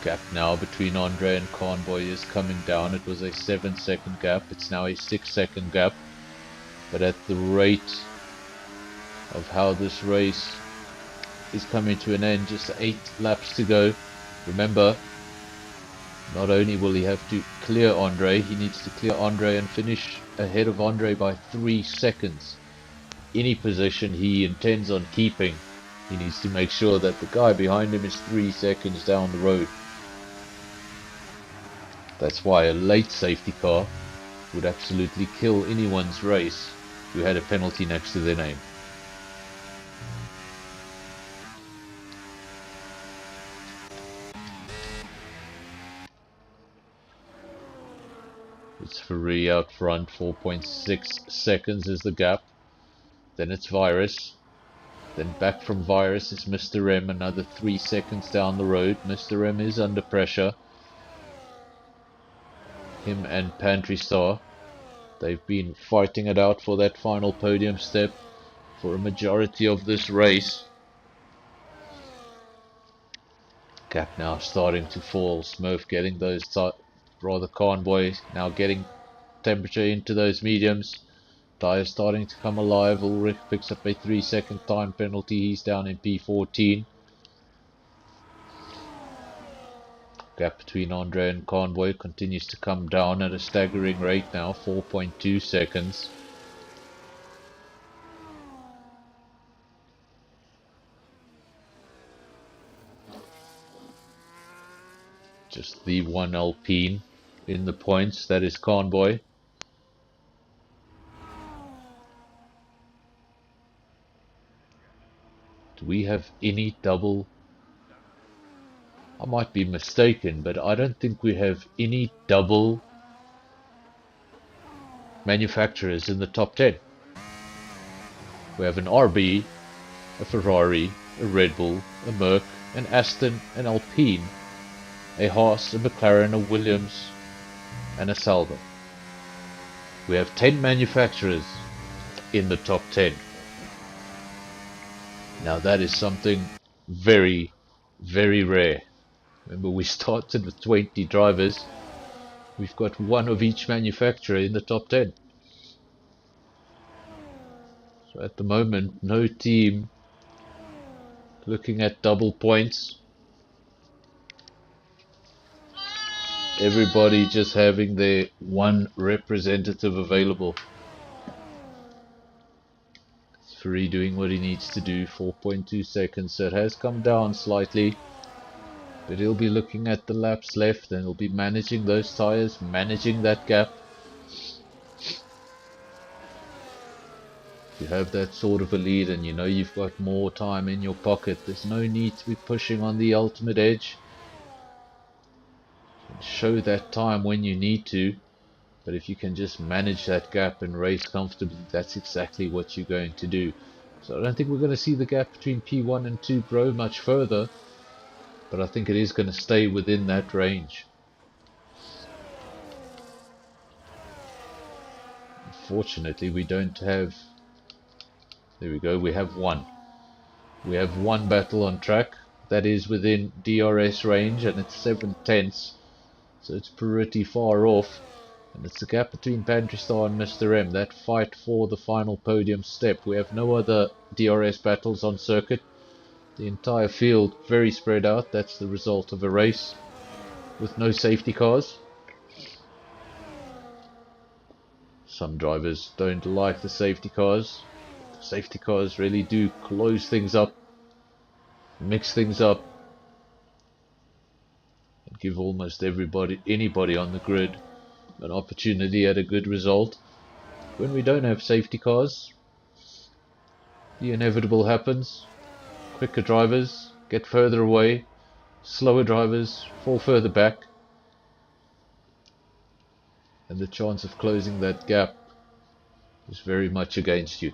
Gap now between Andre and Convoy is coming down. It was a 7-second gap. It's now a 6-second gap. But at the rate of how this race is coming to an end. Just 8 laps to go. Remember, not only will he have to clear Andre, he needs to clear Andre and finish ahead of Andre by 3 seconds. Any position he intends on keeping, he needs to make sure that the guy behind him is 3 seconds down the road. That's why a late safety car would absolutely kill anyone's race who had a penalty next to their name. It's Free out front, 4.6 seconds is the gap. Then it's Virus. Then back from Virus is Mr. M, another 3 seconds down the road. Mr. M is under pressure. Him and Pantry Star, they've been fighting it out for that final podium step for a majority of this race. Gap now starting to fall. Smurf getting those rather Convoy now getting temperature into those mediums. Tyres starting to come alive. Ulrich picks up a 3-second time penalty. He's down in P14. Gap between Andre and Convoy continues to come down at a staggering rate now, 4.2 seconds. Just the one Alpine in the points, that is Convoy. Do we have any double? I might be mistaken, but I don't think we have any double manufacturers in the top 10. We have an RB, a Ferrari, a Red Bull, a Merc, an Aston, an Alpine, a Haas, a McLaren, a Williams, and a Sauber. We have 10 manufacturers in the top 10. Now that is something very, very rare. Remember, we started with 20 drivers. We've got one of each manufacturer in the top 10. So at the moment, no team looking at double points. Everybody just having their one representative available. Free doing what he needs to do, 4.2 seconds. So it has come down slightly. But he'll be looking at the laps left and he'll be managing those tires, managing that gap. If you have that sort of a lead and you know you've got more time in your pocket, there's no need to be pushing on the ultimate edge. You can show that time when you need to, but if you can just manage that gap and race comfortably, that's exactly what you're going to do. So I don't think we're going to see the gap between P1 and 2 grow much further, but I think it is going to stay within that range. Unfortunately, we don't have... There we go, we have one. We have one battle on track. That is within DRS range and it's 7/10. So it's pretty far off. And it's the gap between Pantry Star and Mr. M. That fight for the final podium step. We have no other DRS battles on circuit. The entire field very spread out. That's the result of a race with no safety cars. Some drivers don't like the safety cars. The safety cars really do close things up, mix things up, and give almost anybody on the grid an opportunity at a good result. When we don't have safety cars, the inevitable happens. Quicker drivers get further away, slower drivers fall further back, and the chance of closing that gap is very much against you.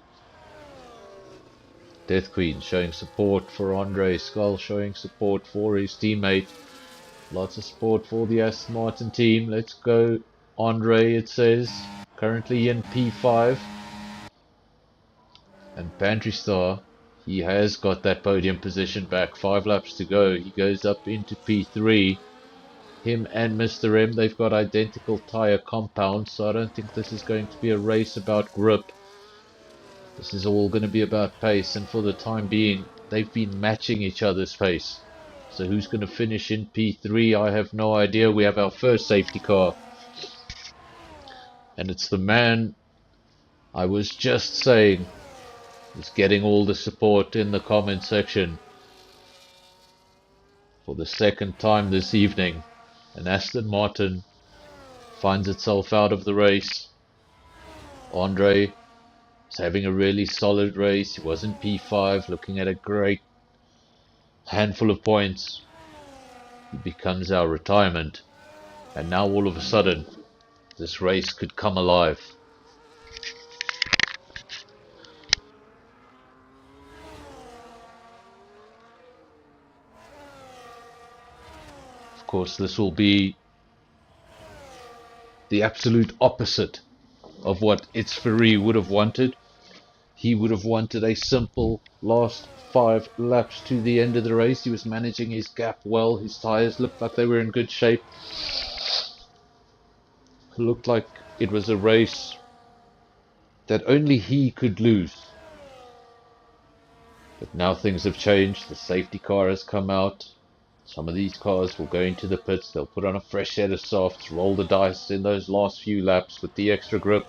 Death Queen showing support for Andre, Skull showing support for his teammate. Lots of support for the Aston Martin team. Let's go Andre, it says, currently in P5. And Pantry Star, he has got that podium position back. 5 laps to go. He goes up into P3. Him and Mr. M, they've got identical tyre compounds, so I don't think this is going to be a race about grip. This is all going to be about pace, and for the time being, they've been matching each other's pace. So who's going to finish in P3? I have no idea. We have our first safety car. And it's the man I was just saying is getting all the support in the comment section. For the second time this evening, an Aston Martin finds itself out of the race. Andre is having a really solid race. He was in P5, looking at a great handful of points. He becomes our retirement. And now all of a sudden, this race could come alive. Of course, this will be the absolute opposite of what SAFRL would have wanted. He would have wanted a simple last 5 laps to the end of the race. He was managing his gap well. His tyres looked like they were in good shape. It looked like it was a race that only he could lose. But now things have changed. The safety car has come out. Some of these cars will go into the pits. They'll put on a fresh set of softs, roll the dice in those last few laps with the extra grip.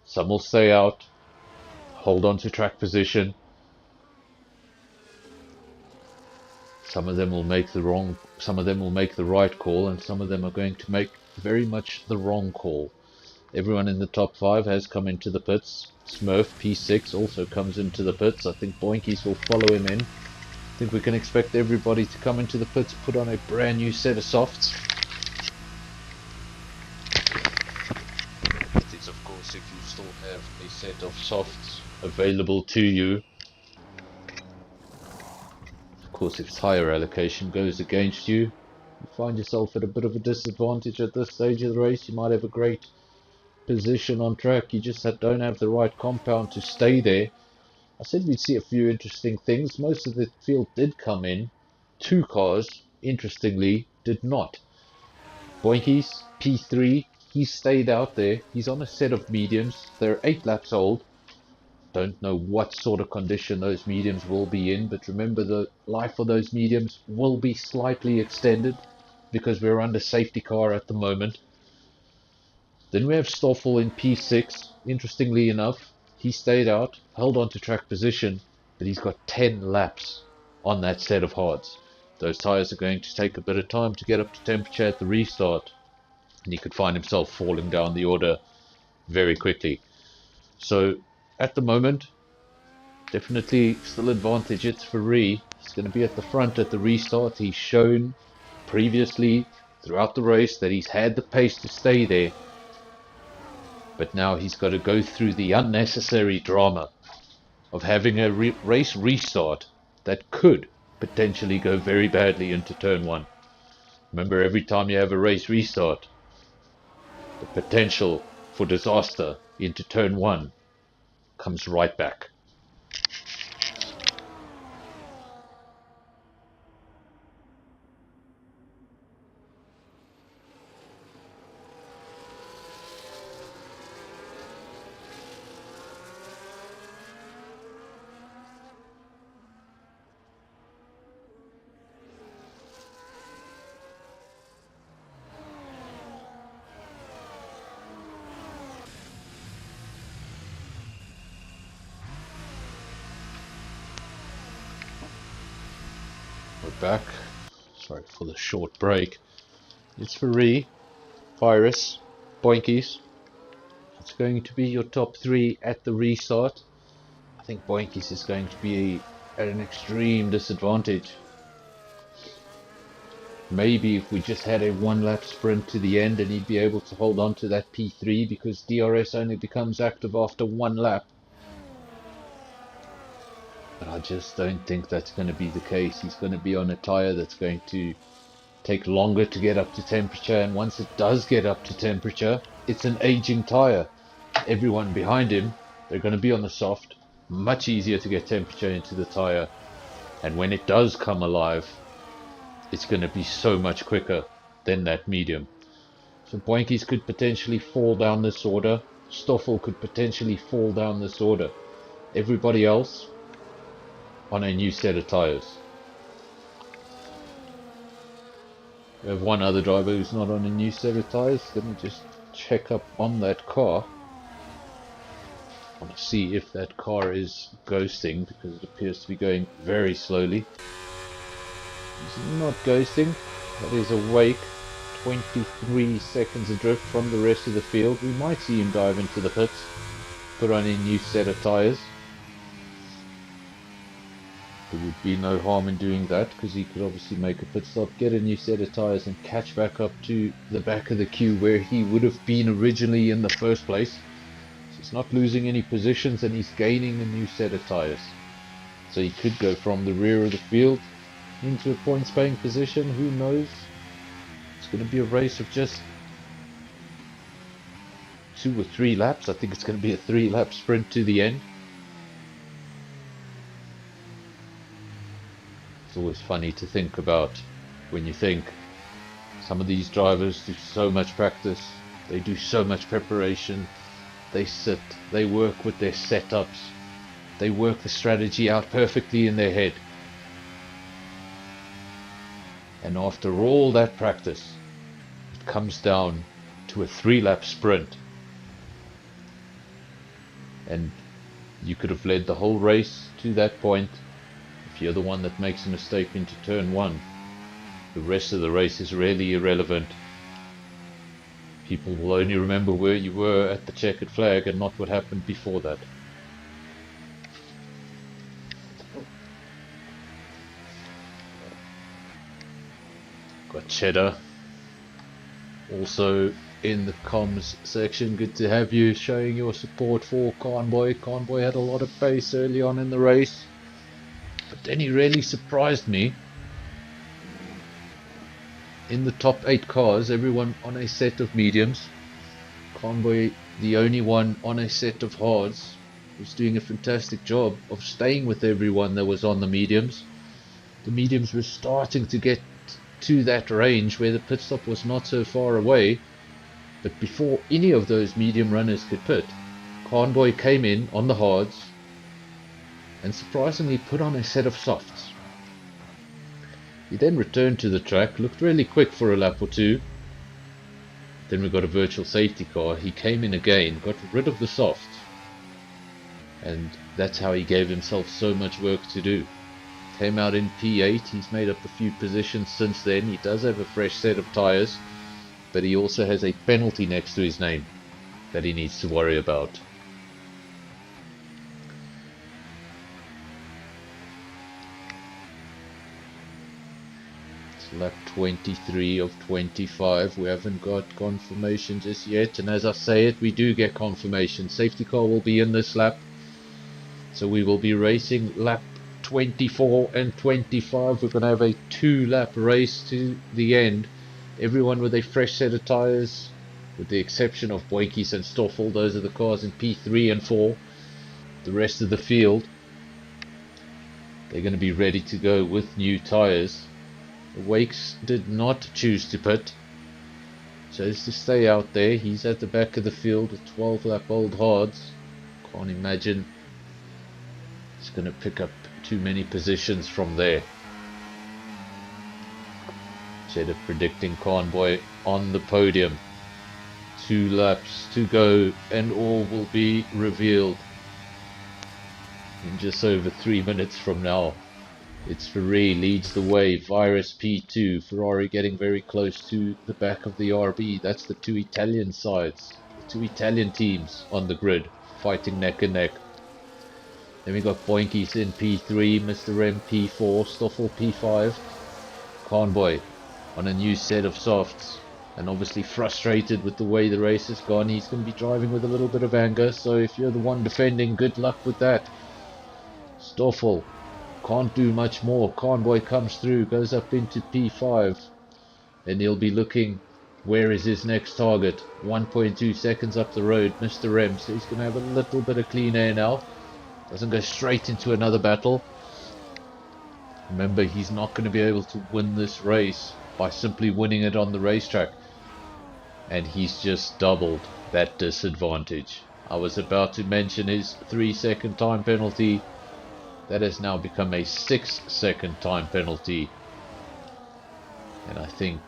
Some will stay out, hold on to track position. Some of them will make the right call, and some of them are going to make very much the wrong call. Everyone in the top 5 has come into the pits. Smurf P6 also comes into the pits. I think Boinkies will follow him in. I think we can expect everybody to come into the pits, put on a brand new set of softs. That is, of course, if you still have a set of softs available to you. Of course, if tire allocation goes against you, you find yourself at a bit of a disadvantage at this stage of the race. You might have a great position on track, you just don't have the right compound to stay there. I said we'd see a few interesting things. Most of the field did come in. 2 cars, interestingly, did not. Boinkies, P3, he stayed out there. He's on a set of mediums. They're 8 laps old. Don't know what sort of condition those mediums will be in, but remember the life of those mediums will be slightly extended because we're under safety car at the moment. Then we have Stoffel in P6. Interestingly enough, he stayed out, held on to track position, but he's got 10 laps on that set of hards. Those tyres are going to take a bit of time to get up to temperature at the restart, and he could find himself falling down the order very quickly. So at the moment, definitely still advantage it's for Ree. He's going to be at the front at the restart. He's shown previously throughout the race that he's had the pace to stay there. But now he's got to go through the unnecessary drama of having a race restart that could potentially go very badly into turn 1. Remember, every time you have a race restart, the potential for disaster into turn 1 comes right back. We're back. Sorry for the short break. It's for Ree, Virus, Boinkies. It's going to be your top 3 at the restart. I think Boinkies is going to be at an extreme disadvantage. Maybe if we just had a 1-lap sprint to the end and he'd be able to hold on to that P3, because DRS only becomes active after 1 lap. But I just don't think that's going to be the case. He's going to be on a tyre that's going to take longer to get up to temperature, and once it does get up to temperature, it's an aging tyre. Everyone behind him, they're going to be on the soft. Much easier to get temperature into the tyre, and when it does come alive, it's going to be so much quicker than that medium. So Boinkies could potentially fall down this order. Stoffel could potentially fall down this order. everybody else on a new set of tires. We have one other driver who's not on a new set of tires. Let me just check up on that car. I want to see if that car is ghosting, because it appears to be going very slowly. He's not ghosting. That is awake. 23 seconds adrift from the rest of the field. We might see him dive into the pits, put on a new set of tires. There would be no harm in doing that, because he could obviously make a pit stop, get a new set of tires, and catch back up to the back of the queue where he would have been originally in the first place. So he's not losing any positions, and he's gaining a new set of tires. So he could go from the rear of the field into a points paying position. Who knows? It's going to be a race of just 2 or 3 laps. I think it's going to be a 3-lap sprint to the end. It's always funny to think about when you think some of these drivers do so much practice, they do so much preparation, they sit, they work with their setups, they work the strategy out perfectly in their head. And after all that practice, it comes down to a 3-lap sprint. And you could have led the whole race to that point. If you're the one that makes a mistake into turn 1, the rest of the race is really irrelevant. People will only remember where you were at the checkered flag and not what happened before that. Got Cheddar also in the comms section. Good to have you showing your support for Convoy. Convoy had a lot of pace early on in the race, but then he really surprised me. In the top 8 cars, everyone on a set of mediums. Convoy, the only one on a set of hards, was doing a fantastic job of staying with everyone that was on the mediums. The mediums were starting to get to that range where the pit stop was not so far away, but before any of those medium runners could pit, Convoy came in on the hards and surprisingly put on a set of softs. He then returned to the track, looked really quick for a lap or two. Then we got a virtual safety car. He came in again, got rid of the softs, and that's how he gave himself so much work to do. Came out in P8, he's made up a few positions since then. He does have a fresh set of tyres, but he also has a penalty next to his name that he needs to worry about. It's lap 23 of 25. We haven't got confirmation just yet, and as I say it, we do get confirmation. Safety car will be in this lap, so we will be racing lap 24 and 25. We're going to have a 2-lap race to the end. Everyone with a fresh set of tyres, with the exception of Boykis and Stoffel. Those are the cars in P3 and 4. The rest of the field, they're going to be ready to go with new tyres. Wakes did not choose to pit, chose to stay out there. He's at the back of the field with 12-lap old hards. Can't imagine he's going to pick up too many positions from there. Cheddar predicting Convoy on the podium. 2 laps to go and all will be revealed in just over 3 minutes from now. It's Ferrari leads the way, Virus P2, Ferrari getting very close to the back of the RB. That's the 2 Italian sides, the 2 Italian teams on the grid, fighting neck and neck. Then we got Boinkies in P3, Mr. M P4, Stoffel P5, Convoy on a new set of softs, and obviously frustrated with the way the race has gone. He's going to be driving with a little bit of anger, so if you're the one defending, good luck with that. Stoffel can't do much more. Convoy comes through, goes up into P5, and he'll be looking, where is his next target? 1.2 seconds up the road, Mr. M, so he's going to have a little bit of clean air now. Doesn't go straight into another battle. Remember, he's not going to be able to win this race by simply winning it on the racetrack, and he's just doubled that disadvantage. I was about to mention his 3-second time penalty. That has now become a 6-second time penalty. And I think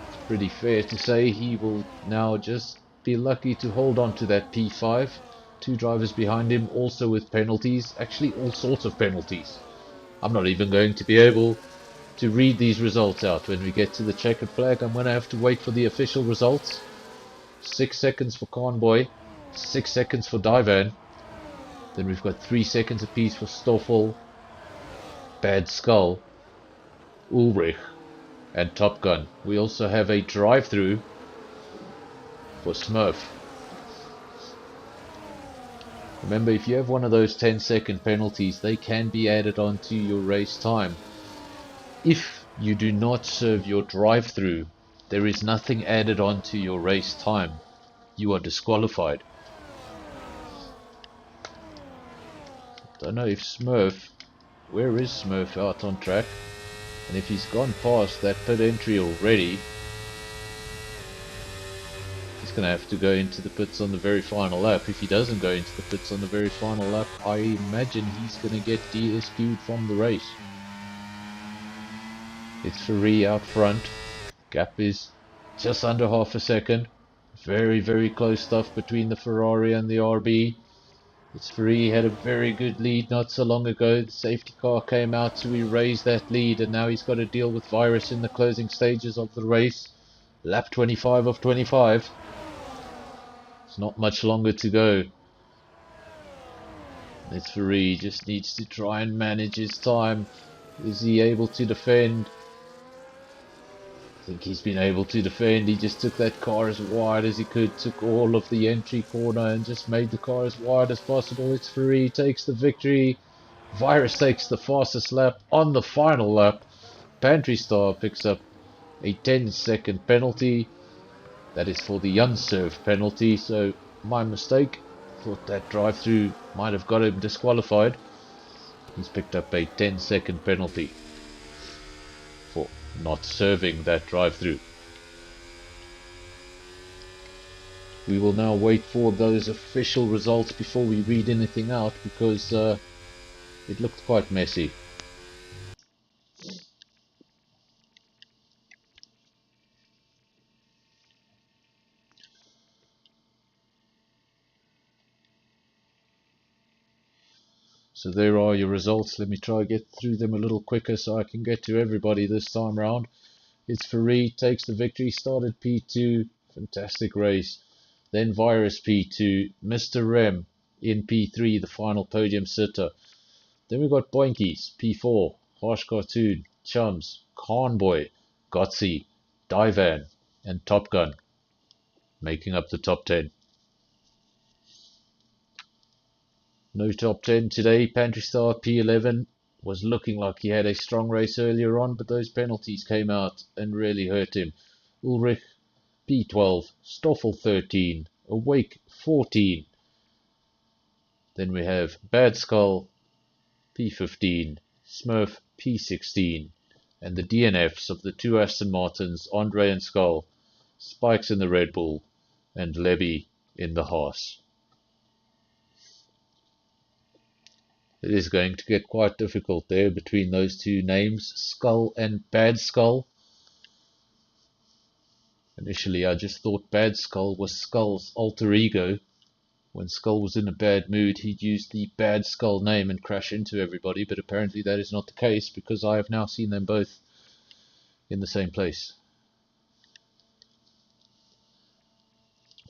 it's pretty fair to say he will now just be lucky to hold on to that P5. Two drivers behind him also with penalties. Actually, all sorts of penalties. I'm not even going to be able to read these results out when we get to the checkered flag. I'm going to have to wait for the official results. 6 seconds for Conboy, 6 seconds for Divan. Then we've got 3 seconds apiece for Stoffel, Bad Skull, Ulrich, and Top Gun. We also have a drive-through for Smurf. Remember, if you have one of those 10-second penalties, they can be added onto your race time. If you do not serve your drive-through, there is nothing added onto your race time. You are disqualified. Don't know if Smurf, where is Smurf out on track? And if he's gone past that pit entry already, he's going to have to go into the pits on the very final lap. If he doesn't go into the pits on the very final lap, I imagine he's going to get DSQ'd from the race. It's Ferrari out front. Gap is just under half a second. Very, very close stuff between the Ferrari and the RB. It's Ferrari had a very good lead not so long ago. The safety car came out to erase that lead, and now he's got to deal with Virus in the closing stages of the race. Lap 25 of 25. It's not much longer to go. It's Ferrari, just needs to try and manage his time. Is he able to defend? I think he's been able to defend. He just took that car as wide as he could, took all of the entry corner and just made the car as wide as possible. It's Ferrari takes the victory. Virus takes the fastest lap on the final lap. Pantry Star picks up a 10-second penalty. That is for the unserved penalty, so my mistake. Thought that drive-through might have got him disqualified. He's picked up a 10-second penalty for not serving that drive-through. We will now wait for those official results before we read anything out, because it looked quite messy. So there are your results. Let me try to get through them a little quicker so I can get to everybody this time round. It's Ferrari takes the victory, started P2, fantastic race. Then Virus P2, Mr. Rem in P3, the final podium sitter. Then we got Boinkies, P4, Harsh Cartoon, Chums, Conboy, Gotsy, Divan, and Top Gun, making up the top 10. No top 10 today. Pantry Star P11 was looking like he had a strong race earlier on, but those penalties came out and really hurt him. Ulrich P12, Stoffel 13, Awake 14. Then we have Bad Skull P15, Smurf P16, and the DNFs of the two Aston Martins, Andre and Skull, Spikes in the Red Bull, and Levy in the Haas. It is going to get quite difficult there between those two names, Skull and Bad Skull. Initially I just thought Bad Skull was Skull's alter ego. When Skull was in a bad mood, he'd use the Bad Skull name and crash into everybody, but apparently that is not the case, because I have now seen them both in the same place.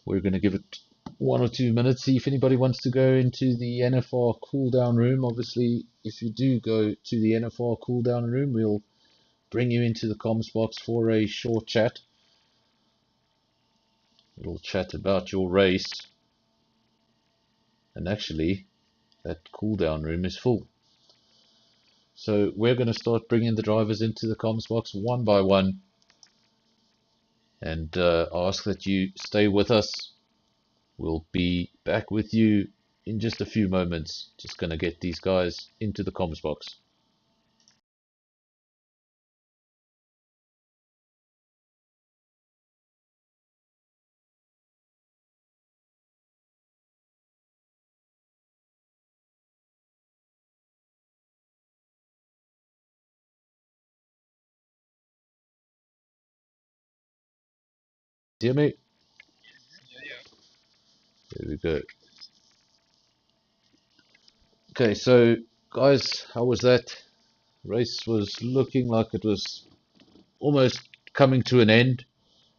We're going to give it 1 or 2 minutes, see if anybody wants to go into the NFR cooldown room. Obviously, if you do go to the NFR cooldown room, we'll bring you into the comms box for a short chat. We'll chat about your race. And actually, that cooldown room is full. So we're going to start bringing the drivers into the comms box one by one, and ask that you stay with us. We'll be back with you in just a few moments. Just going to get these guys into the comms box. hear me? There we go. Okay, so guys, how was that? Race was looking like it was almost coming to an end.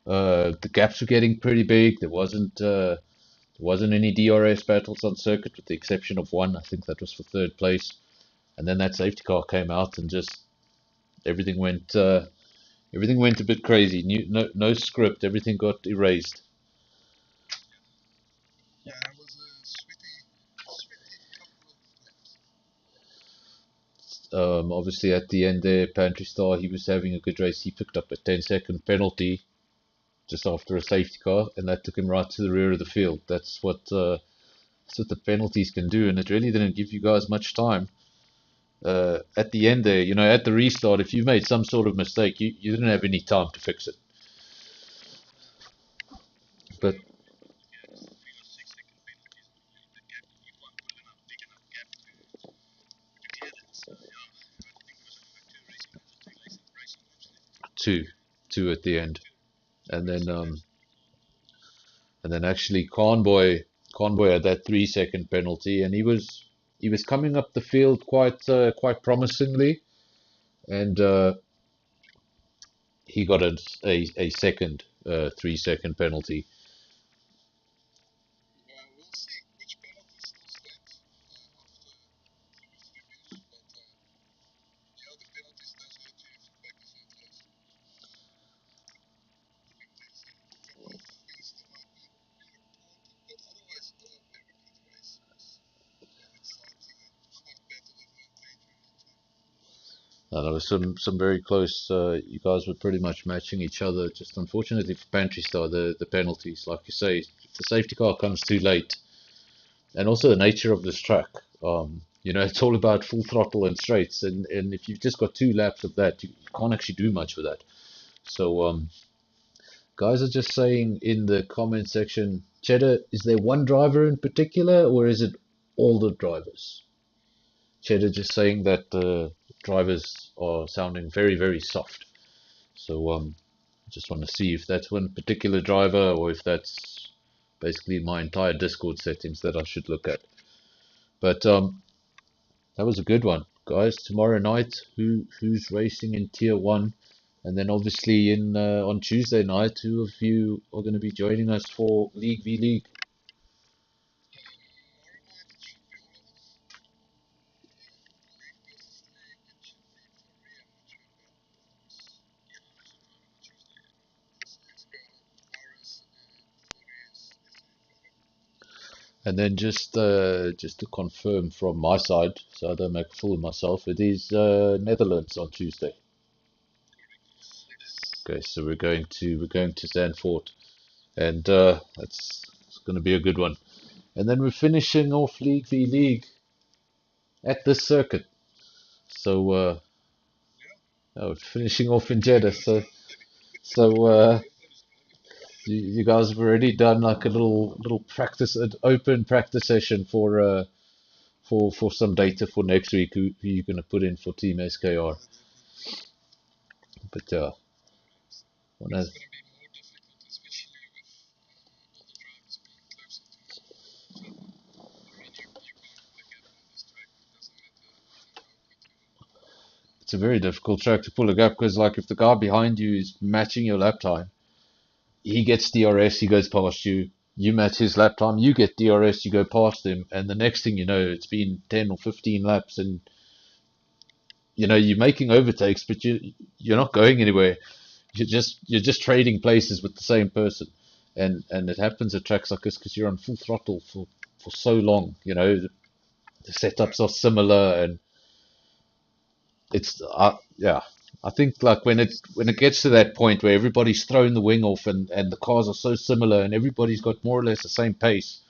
The gaps were getting pretty big. There wasn't any DRS battles on circuit, with the exception of one. I think that was for third place. And then that safety car came out, and just everything went everything went a bit crazy. No script. Everything got erased. Obviously, at the end there, Pantry Star, he was having a good race. He picked up a 10-second penalty just after a safety car, and that took him right to the rear of the field. That's what the penalties can do, and it really didn't give you guys much time. At the end there, at the restart, if you made some sort of mistake, you didn't have any time to fix it. But two, two at the end, and then actually Conboy had that 3 second penalty, and he was coming up the field quite promisingly, and he got a second 3 second penalty. There was some very close. You guys were pretty much matching each other. Just unfortunately for Pantry Star, the penalties, like you say, if the safety car comes too late, and also the nature of this track. It's all about full throttle and straights, and if you've just got 2 laps of that, you can't actually do much with that. So, guys are just saying in the comment section, Cheddar, is there one driver in particular, or is it all the drivers? Cheddar just saying that the drivers are sounding very, very soft. So, I just want to see if that's one particular driver, or if that's basically my entire Discord settings that I should look at. But that was a good one, guys. Tomorrow night, who's racing in Tier 1? And then obviously on Tuesday night, who of you are going to be joining us for League v League? And then just to confirm from my side, so I don't make a fool of myself, it is Netherlands on Tuesday. Okay, so we're going to Zandvoort, and it's going to be a good one. And then we're finishing off League v League at this circuit. So finishing off in Jeddah. So you guys have already done like a little practice, an open practice session for some data for next week. Who you're going to put in for Team SKR? But wanna- it's a very difficult track to pull a gap, because like if the guy behind you is matching your lap time, he gets DRS, he goes past you. You match his lap time, you get DRS, you go past him, and the next thing you know, it's been 10 or 15 laps, and you're making overtakes, but you're not going anywhere. You're just trading places with the same person, and it happens at tracks like this because you're on full throttle for so long. The setups are similar, and it's yeah. I think like when it gets to that point where everybody's thrown the wing off, and the cars are so similar, and everybody's got more or less the same pace.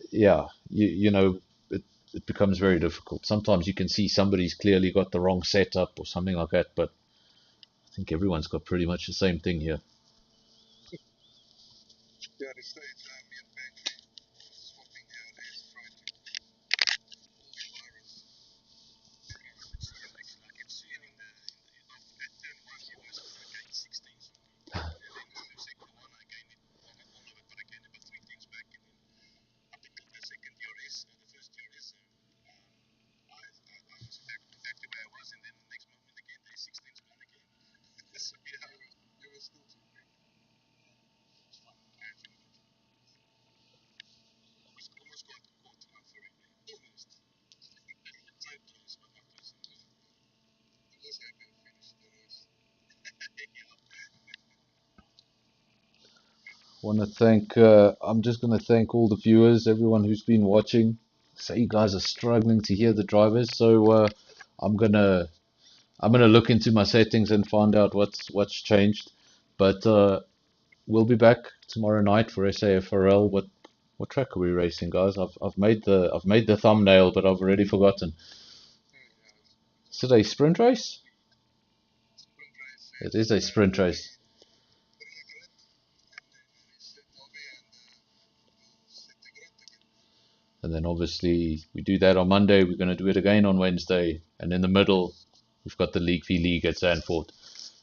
Yeah, it becomes very difficult. Sometimes you can see somebody's clearly got the wrong setup or something like that, but I think everyone's got pretty much the same thing here. Want to thank. I'm just going to thank all the viewers, everyone who's been watching. So you guys are struggling to hear the drivers, so I'm gonna I'm gonna look into my settings and find out what's changed. But we'll be back tomorrow night for SAFRL. What track are we racing, guys? I've made the thumbnail, but I've already forgotten. Is it a sprint race? It is a sprint race. And then obviously we do that on Monday. We're going to do it again on Wednesday. And in the middle, we've got the League v League at Zandvoort.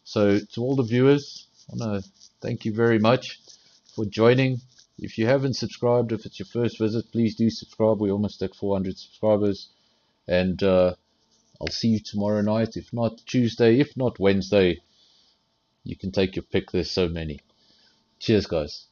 So to all the viewers, I want to thank you very much for joining. If you haven't subscribed, if it's your first visit, please do subscribe. We're almost at 400 subscribers. And I'll see you tomorrow night. If not Tuesday, if not Wednesday, you can take your pick. There's so many. Cheers, guys.